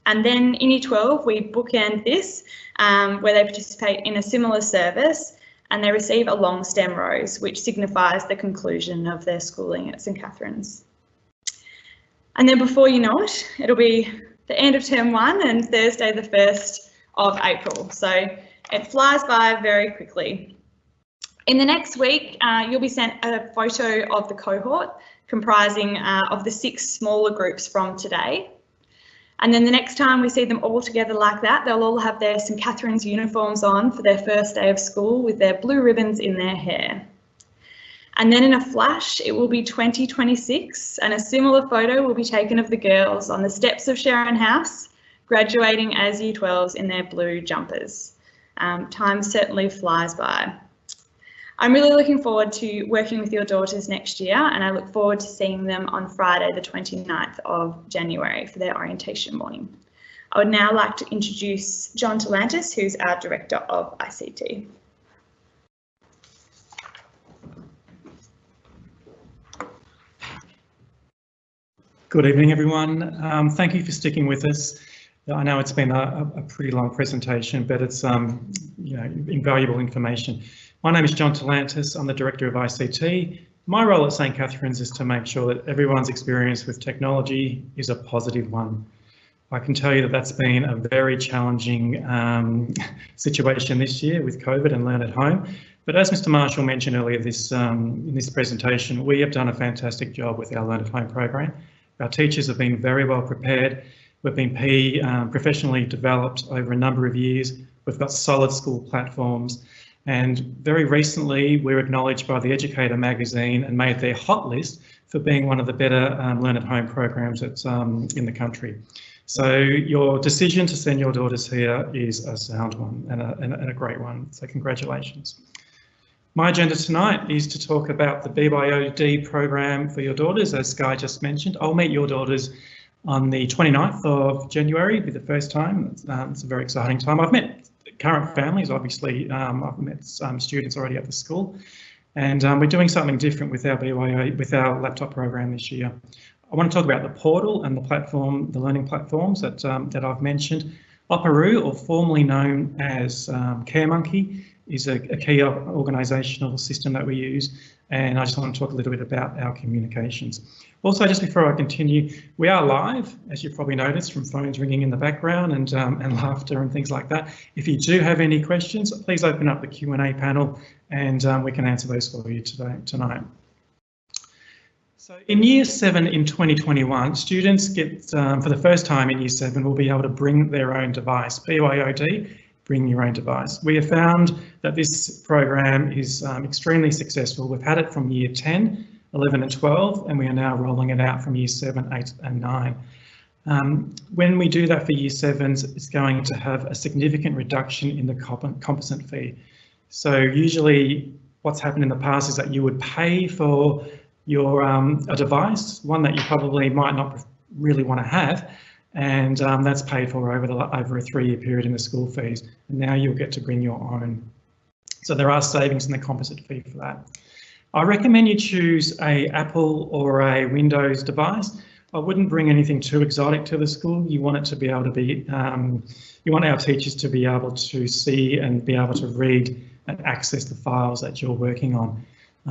And then in Year 12, we bookend this, where they participate in a similar service, and they receive a long stem rose, which signifies the conclusion of their schooling at St Catherine's. And then before you know it, it'll be the end of term 1 and Thursday the 1st of April. So it flies by very quickly. In the next week, you'll be sent a photo of the cohort comprising of the 6 smaller groups from today. And then the next time we see them all together like that, they'll all have their St Catherine's uniforms on for their first day of school with their blue ribbons in their hair. And then in a flash, it will be 2026, and a similar photo will be taken of the girls on the steps of Sharon House, graduating as Year 12s in their blue jumpers. Time certainly flies by. I'm really looking forward to working with your daughters next year, and I look forward to seeing them on Friday the 29th of January for their orientation morning. I would now like to introduce John Talantis, who's our Director of ICT. Good evening, everyone. Thank you for sticking with us. I know it's been a pretty long presentation, but it's invaluable information. My name is John Talantis. I'm the Director of ICT. My role at St Catherine's is to make sure that everyone's experience with technology is a positive one. I can tell you that that's been a very challenging situation this year with COVID and Learn at Home. But as Mr Marshall mentioned earlier in this presentation, we have done a fantastic job with our Learn at Home program. Our teachers have been very well prepared. We've been professionally developed over a number of years. We've got solid school platforms. And very recently, we were acknowledged by The Educator magazine and made their hot list for being one of the better Learn at Home programs that's in the country. So your decision to send your daughters here is a sound one and a great one. So congratulations. My agenda tonight is to talk about the BYOD program for your daughters, as Sky just mentioned. I'll meet your daughters on the 29th of January, it'll be the first time. It's a very exciting time. I've met current families, obviously. I've met some students already at the school, and we're doing something different with our BYO, with our laptop program this year. I want to talk about the portal and the platform, the learning platforms that I've mentioned. Operoo, or formerly known as CareMonkey, is a key organisational system that we use, and I just want to talk a little bit about our communications. Also, just before I continue, we are live, as you probably noticed, from phones ringing in the background and laughter and things like that. If you do have any questions, please open up the Q&A panel and we can answer those for you tonight. So in Year 7 in 2021, students get, for the first time in Year 7, will be able to bring their own device, BYOD, bring your own device. We have found that this program is extremely successful. We've had it from Year 10, 11 and 12, and we are now rolling it out from Year 7, 8 and 9. When we do that for Year 7s, it's going to have a significant reduction in the composite fee. So usually what's happened in the past is that you would pay for your a device, one that you probably might not really want to have, and that's paid for over a 3-year period in the school fees. And now you'll get to bring your own. So there are savings in the composite fee for that. I recommend you choose a Apple or a Windows device. I wouldn't bring anything too exotic to the school. You want it to be able to be, you want our teachers to be able to see and be able to read and access the files that you're working on.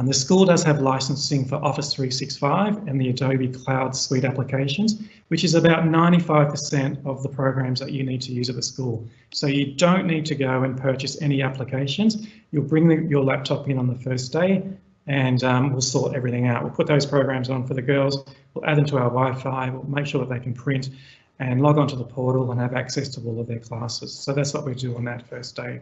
The school does have licensing for Office 365 and the Adobe Cloud Suite applications, which is about 95% of the programs that you need to use at the school. So you don't need to go and purchase any applications. You'll bring your laptop in on the first day and we'll sort everything out. We'll put those programs on for the girls, we'll add them to our Wi-Fi, we'll make sure that they can print and log onto the portal and have access to all of their classes. So that's what we do on that first day.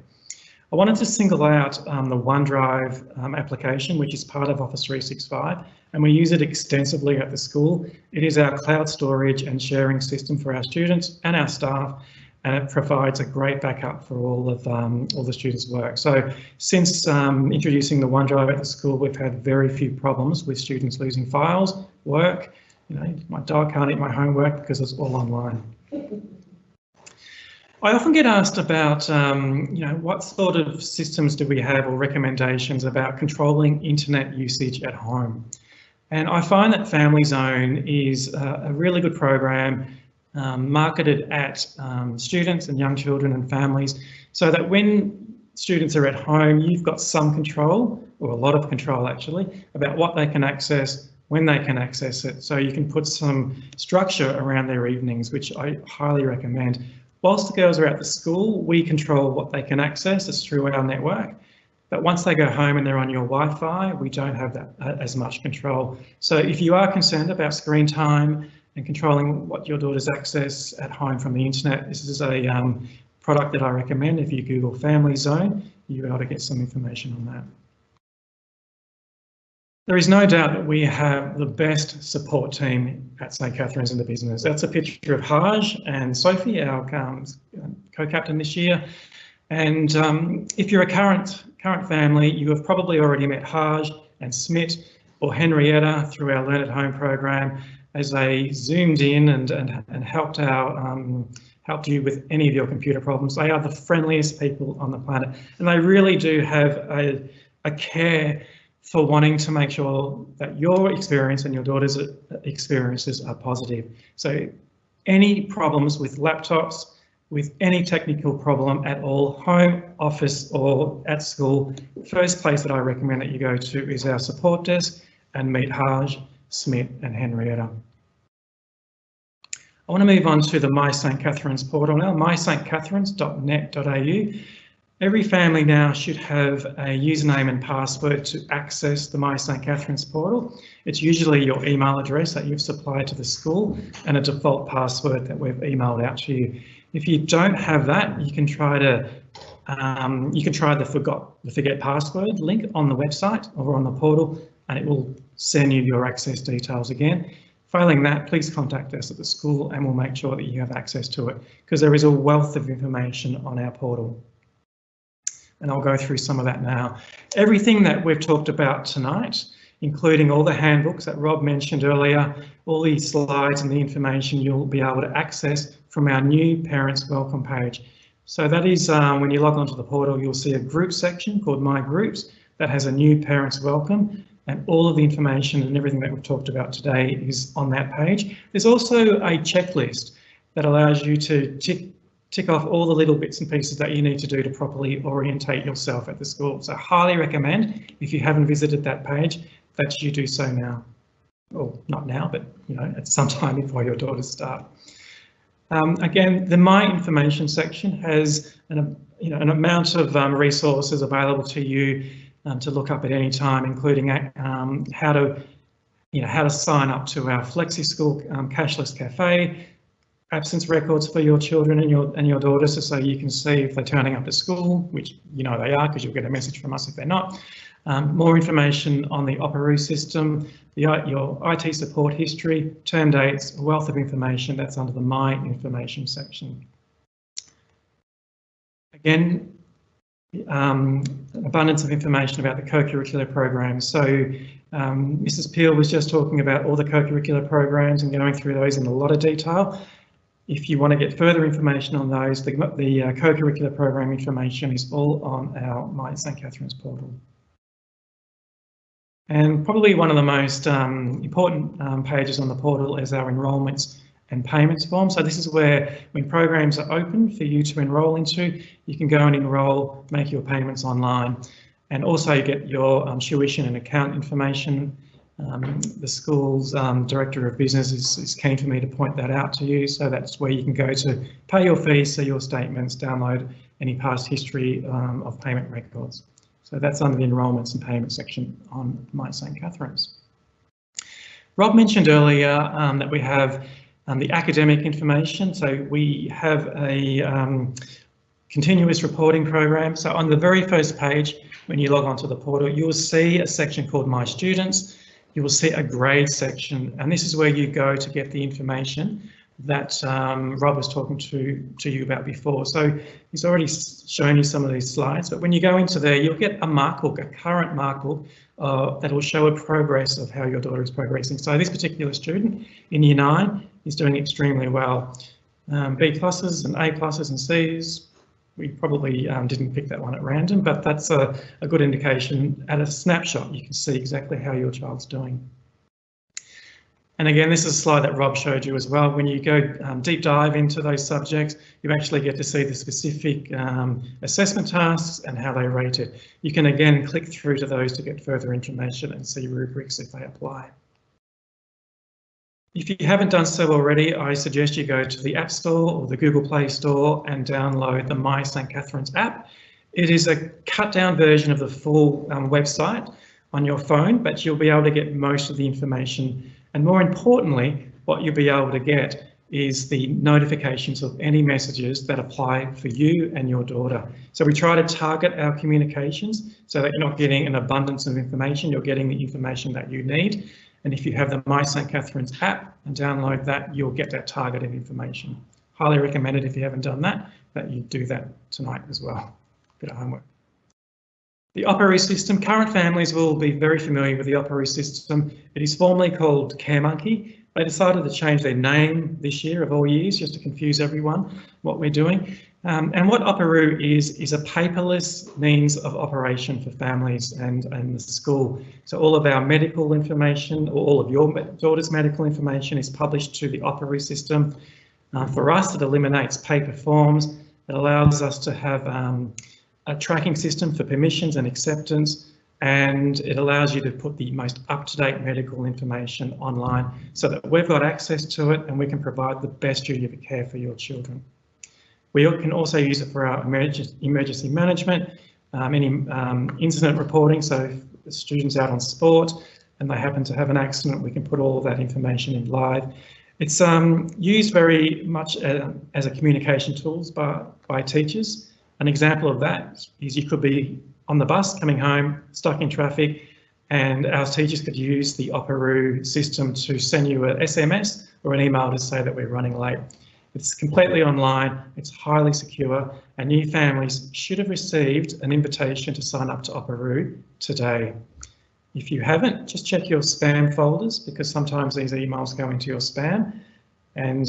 I wanted to single out the OneDrive application, which is part of Office 365, and we use it extensively at the school. It is our cloud storage and sharing system for our students and our staff, and it provides a great backup for all the students' work. So since introducing the OneDrive at the school, we've had very few problems with students losing files, work. You know, my dog can't eat my homework because it's all online. I often get asked about, what sort of systems do we have or recommendations about controlling internet usage at home? And I find that Family Zone is a really good program marketed at students and young children and families, so that when students are at home, you've got some control, or a lot of control actually, about what they can access, when they can access it. So you can put some structure around their evenings, which I highly recommend. Whilst the girls are at the school, we control what they can access. It's through our network. But once they go home and they're on your Wi-Fi, we don't have that as much control. So if you are concerned about screen time and controlling what your daughters access at home from the internet, this is a product that I recommend. If you Google Family Zone, you'll be able to get some information on that. There is no doubt that we have the best support team at St Catherine's in the business. That's a picture of Haj and Sophie, our co-captain this year. And if you're a current family, you have probably already met Haj and Smit or Henrietta through our Learn at Home program as they zoomed in and helped you with any of your computer problems. They are the friendliest people on the planet, and they really do have a care for wanting to make sure that your experience and your daughter's experiences are positive. So any problems with laptops, with any technical problem at all, home, office or at school, first place that I recommend that you go to is our support desk and meet Haj, Smith and Henrietta. I want to move on to the My St Catherine's portal now, mystcatharines.net.au. Every family now should have a username and password to access the My St Catherine's portal. It's usually your email address that you've supplied to the school and a default password that we've emailed out to you. If you don't have that, you can try the forget password link on the website or on the portal, and it will send you your access details again. Failing that, please contact us at the school and we'll make sure that you have access to it, because there is a wealth of information on our portal. And I'll go through some of that now. Everything that we've talked about tonight, including all the handbooks that Rob mentioned earlier, all these slides and the information you'll be able to access from our new Parents Welcome page. So that is when you log onto the portal, you'll see a group section called My Groups that has a new Parents Welcome, and all of the information and everything that we've talked about today is on that page. There's also a checklist that allows you to tick off all the little bits and pieces that you need to do to properly orientate yourself at the school. So highly recommend, if you haven't visited that page, that you do so now. Or not now, but at some time before your daughters start. Again, the My Information section has an amount of resources available to you to look up at any time, including how to sign up to our Flexi School cashless cafe, absence records for your children and your daughters, so you can see if they're turning up to school, which they are, because you'll get a message from us if they're not. More information on the Operoo system, your IT support history, term dates, a wealth of information that's under the My Information section. Again, abundance of information about the co-curricular programs. So Mrs. Peel was just talking about all the co-curricular programs and going through those in a lot of detail. If you want to get further information on those, the co-curricular program information is all on our My St Catherine's portal. And probably one of the most important pages on the portal is our enrolments and payments form. So this is where, when programs are open for you to enrol into, you can go and enrol, make your payments online, and also you get your tuition and account information. The school's Director of Business is keen for me to point that out to you. So that's where you can go to pay your fees, see your statements, download any past history of payment records. So that's under the enrolments and payments section on My St Catherine's. Rob mentioned earlier that we have the academic information. So we have a continuous reporting program. So on the very first page, when you log onto the portal, you will see a section called My Students. You will see a grade section, and this is where you go to get the information that Rob was talking to you about before. So he's already shown you some of these slides, but when you go into there, you'll get a mark book, a current mark book that will show a progress of how your daughter is progressing. So this particular student in Year 9 is doing extremely well. B pluses and A pluses and Cs. We probably didn't pick that one at random, but that's a good indication. At a snapshot, you can see exactly how your child's doing. And again, this is a slide that Rob showed you as well. When you go deep dive into those subjects, you actually get to see the specific assessment tasks and how they rate it. You can again click through to those to get further information and see rubrics if they apply. If you haven't done so already, I suggest you go to the App Store or the Google Play Store and download the My St Catherine's app. It is a cut down version of the full website on your phone, but you'll be able to get most of the information. And more importantly, what you'll be able to get is the notifications of any messages that apply for you and your daughter. So we try to target our communications so that you're not getting an abundance of information, you're getting the information that you need. And if you have the My St Catherine's app and download that, you'll get that targeted information. Highly recommended, if you haven't done that you do that tonight as well. Bit of homework. The Operoo system, current families will be very familiar with the Operoo system. It is formerly called CareMonkey. They decided to change their name this year of all years just to confuse everyone what we're doing. And what Operoo is a paperless means of operation for families and the school. So all of our medical information, or all of your daughter's medical information, is published to the Operoo system. For us, it eliminates paper forms. It allows us to have a tracking system for permissions and acceptance, and it allows you to put the most up-to-date medical information online so that we've got access to it and we can provide the best duty of care for your children. We can also use it for our emergency management, any incident reporting. So if the student's out on sport and they happen to have an accident, we can put all of that information in live. It's used very much as a communication tool by teachers. An example of that is you could be on the bus coming home, stuck in traffic, and our teachers could use the Operoo system to send you an SMS or an email to say that we're running late. It's completely online, it's highly secure, and new families should have received an invitation to sign up to Operoo today. If you haven't, just check your spam folders, because sometimes these emails go into your spam. And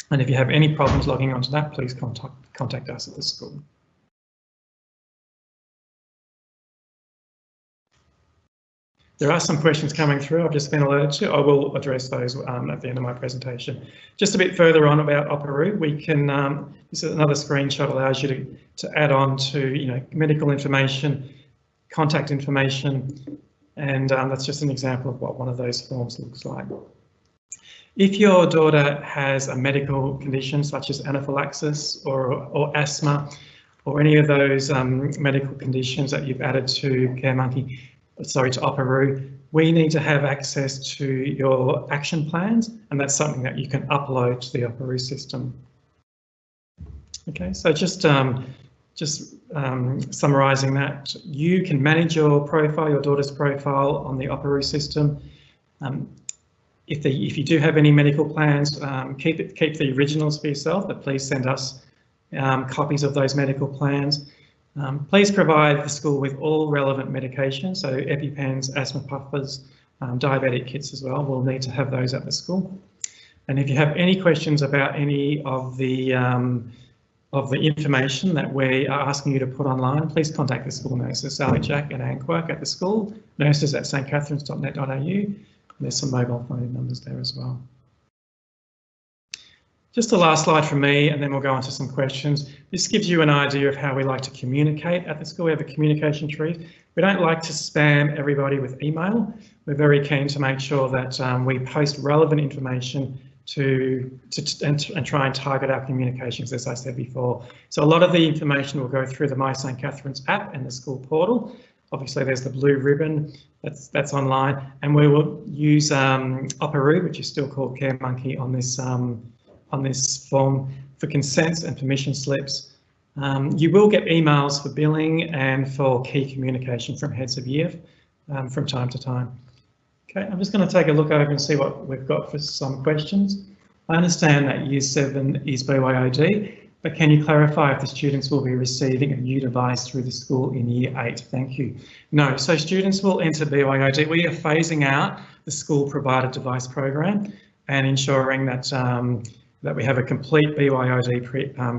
if you have any problems logging onto that, please contact us at the school. There are some questions coming through I've just been alerted to. I will address those at the end of my presentation. Just a bit further on about Operoo, we can, this is another screenshot, allows you to add on to medical information, contact information, and that's just an example of what one of those forms looks like. If your daughter has a medical condition such as anaphylaxis or asthma, or any of those medical conditions that you've added to to Operoo, we need to have access to your action plans, and that's something that you can upload to the Operoo system. Okay, so just summarising that, you can manage your profile, your daughter's profile on the Operoo system. If you do have any medical plans, keep the originals for yourself, but please send us copies of those medical plans. Please provide the school with all relevant medications, so EpiPens, asthma puffers, diabetic kits as well. We'll need to have those at the school. And if you have any questions about any of the information that we are asking you to put online, please contact the school nurses, Sally, Jack and Anne Quirk at the school, nurses@stcatharines.net.au. There's some mobile phone numbers there as well. Just the last slide from me, and then we'll go on to some questions. This gives you an idea of how we like to communicate at the school. We have a communication tree. We don't like to spam everybody with email. We're very keen to make sure that we post relevant information and try and target our communications, as I said before. So a lot of the information will go through the My St Catharines app and the school portal. Obviously, there's the blue ribbon that's online, and we will use Operoo, which is still called CareMonkey, on this form for consents and permission slips. You will get emails for billing and for key communication from heads of year from time to time. Okay, I'm just going to take a look over and see what we've got for some questions. I understand that Year 7 is BYOD, but can you clarify if the students will be receiving a new device through the school in Year 8? Thank you. No, so students will enter BYOD. We are phasing out the school provided device program and ensuring that that we have a complete BYOD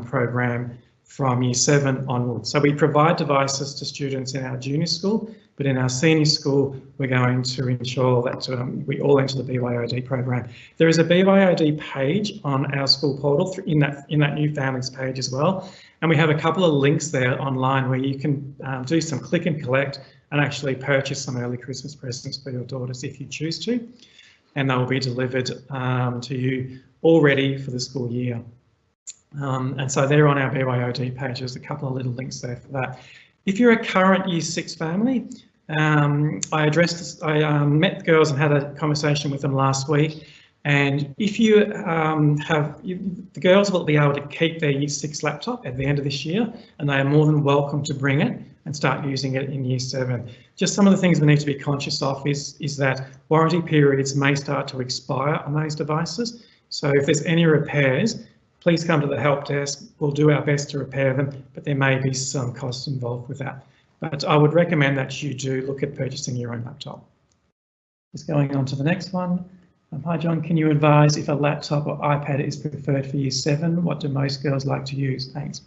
program from Year 7 onwards. So we provide devices to students in our junior school, but in our senior school, we're going to ensure that we all enter the BYOD program. There is a BYOD page on our school portal in that new families page as well. And we have a couple of links there online where you can do some click and collect and actually purchase some early Christmas presents for your daughters if you choose to. And they will be delivered to you all ready for the school year. And so they're on our BYOD page. There's a couple of little links there for that. If you're a current Year 6 family, I met the girls and had a conversation with them last week. And if you the girls will be able to keep their Year 6 laptop at the end of this year, and they are more than welcome to bring it and start using it in Year 7. Just some of the things we need to be conscious of is that warranty periods may start to expire on those devices. So if there's any repairs, please come to the help desk. We'll do our best to repair them, but there may be some costs involved with that. But I would recommend that you do look at purchasing your own laptop. Just going on to the next one. Hi John, can you advise if a laptop or iPad is preferred for Year 7? What do most girls like to use? Thanks.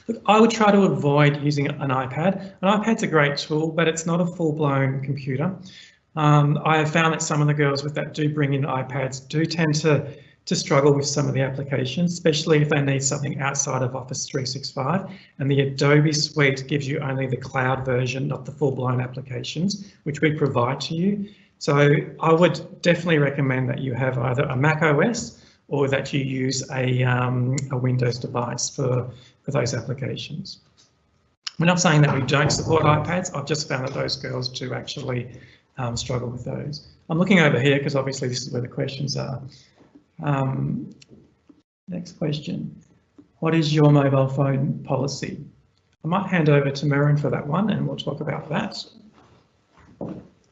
Look, I would try to avoid using an iPad. An iPad's a great tool, but it's not a full-blown computer. I have found that some of the girls that do bring in iPads do tend to to struggle with some of the applications, especially if they need something outside of Office 365, and the Adobe Suite gives you only the cloud version, not the full-blown applications, which we provide to you. So I would definitely recommend that you have either a Mac OS or that you use a Windows device for those applications. We're not saying that we don't support iPads. I've just found that those girls do actually struggle with those. I'm looking over here because obviously this is where the questions are. Next question. What is your mobile phone policy? I might hand over to Merrin for that one and we'll talk about that.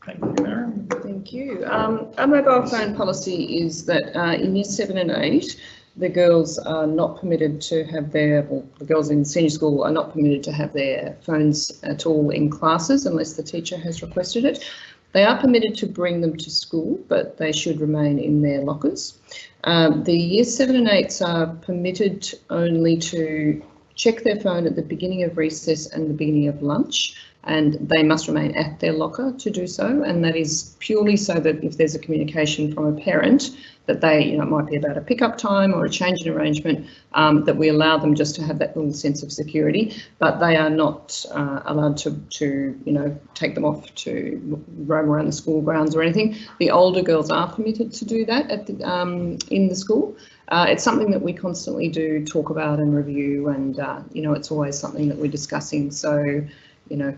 Thank you, Merrin. Thank you. Our mobile phone policy is that in Year 7 and 8, the girls are not permitted to have the girls in senior school are not permitted to have their phones at all in classes unless the teacher has requested it. They are permitted to bring them to school, but they should remain in their lockers. The Year 7 and 8s are permitted only to check their phone at the beginning of recess and the beginning of lunch, and they must remain at their locker to do so, and that is purely so that if there's a communication from a parent that they, it might be about a pickup time or a change in arrangement, that we allow them just to have that little sense of security, but they are not allowed to take them off to roam around the school grounds or anything. The older girls are permitted to do that at in the school. It's something that we constantly do talk about and review, and it's always something that we're discussing. So,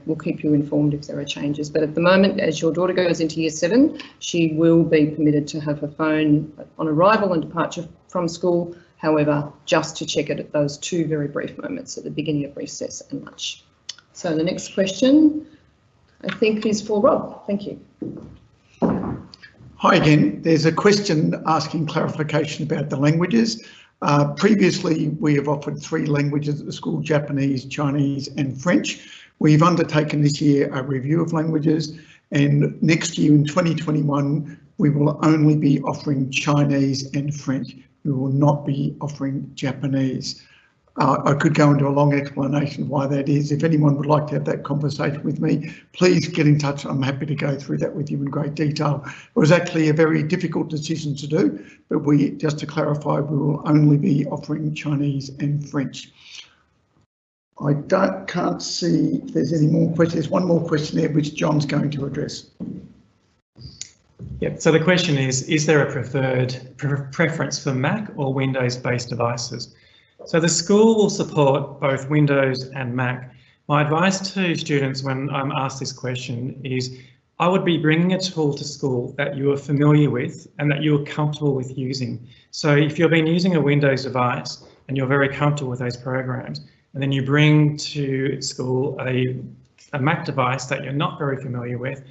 we'll keep you informed if there are changes. But at the moment, as your daughter goes into Year 7, she will be permitted to have her phone on arrival and departure from school. However, just to check it at those 2 very brief moments at the beginning of recess and lunch. So the next question, I think, is for Rob. Thank you. Hi again. There's a question asking clarification about the languages. Previously, we have offered 3 languages at the school: Japanese, Chinese and French. We've undertaken this year a review of languages, and next year in 2021, we will only be offering Chinese and French. We will not be offering Japanese. I could go into a long explanation why that is. If anyone would like to have that conversation with me, please get in touch. I'm happy to go through that with you in great detail. It was actually a very difficult decision to do, but just to clarify, we will only be offering Chinese and French. I can't see if there's any more questions. There's one more question there which John's going to address. Yep, so the question is there a preferred preference for Mac or Windows-based devices? So the school will support both Windows and Mac. My advice to students when I'm asked this question is I would be bringing a tool to school that you are familiar with and that you're comfortable with using. So if you've been using a Windows device and you're very comfortable with those programs, and then you bring to school a Mac device that you're not very familiar with,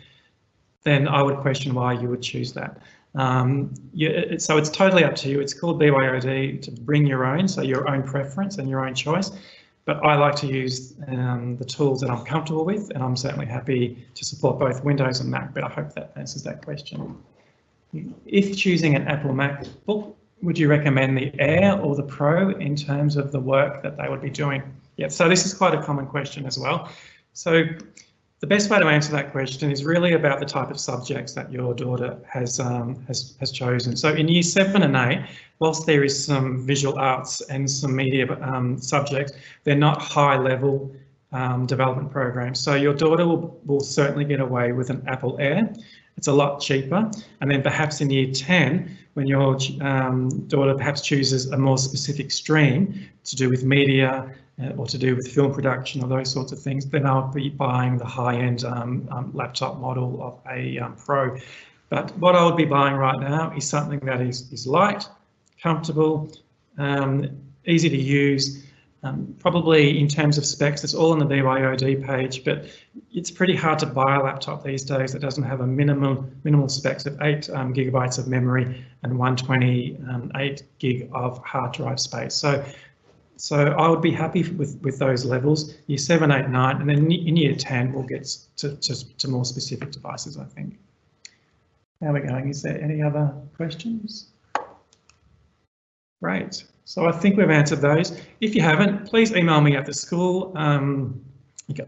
then I would question why you would choose that. So it's totally up to you. It's called BYOD to bring your own, so your own preference and your own choice. But I like to use the tools that I'm comfortable with, and I'm certainly happy to support both Windows and Mac, but I hope that answers that question. If choosing an Apple MacBook, would you recommend the Air or the Pro in terms of the work that they would be doing? Yeah, so this is quite a common question as well. So the best way to answer that question is really about the type of subjects that your daughter has chosen. So in Year 7 and 8, whilst there is some visual arts and some media subjects, they're not high-level development programs. So your daughter will certainly get away with an Apple Air. It's a lot cheaper. And then perhaps in Year 10, when your daughter perhaps chooses a more specific stream to do with media or to do with film production or those sorts of things, then I'll be buying the high-end laptop model of a Pro. But what I would be buying right now is something that is light, comfortable, easy to use. Probably in terms of specs, it's all on the BYOD page, but it's pretty hard to buy a laptop these days that doesn't have a minimal specs of 8 gigabytes of memory and 128 gig of hard drive space. So I would be happy with those levels, Year 7, 8, 9, and then in Year 10 we'll get to more specific devices, I think. How are we going? Is there any other questions? Great. So I think we've answered those. If you haven't, please email me at the school,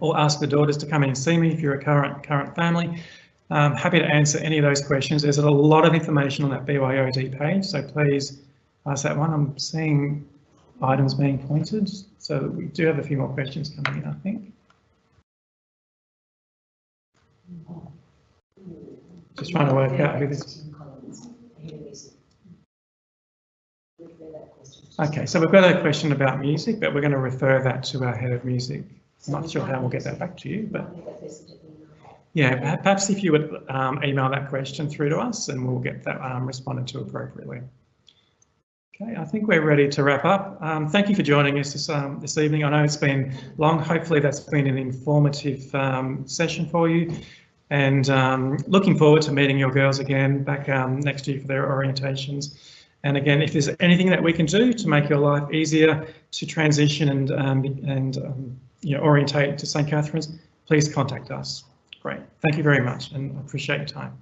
or ask the daughters to come in and see me if you're a current family. Happy to answer any of those questions. There's a lot of information on that BYOD page, so please That's that one. I'm seeing items being pointed, so we do have a few more questions coming in, I think. Just trying to work out who this. Okay, so we've got a question about music, but we're going to refer that to our head of music. I'm not sure how we'll get that back to you, but yeah, perhaps if you would email that question through to us and we'll get that responded to appropriately. Okay, I think we're ready to wrap up. Thank you for joining us this evening. I know it's been long. Hopefully that's been an informative session for you, and looking forward to meeting your girls again back next year for their orientations. And again, if there's anything that we can do to make your life easier to transition and you know, orientate to St Catherine's, please contact us. Great. Thank you very much, and I appreciate your time.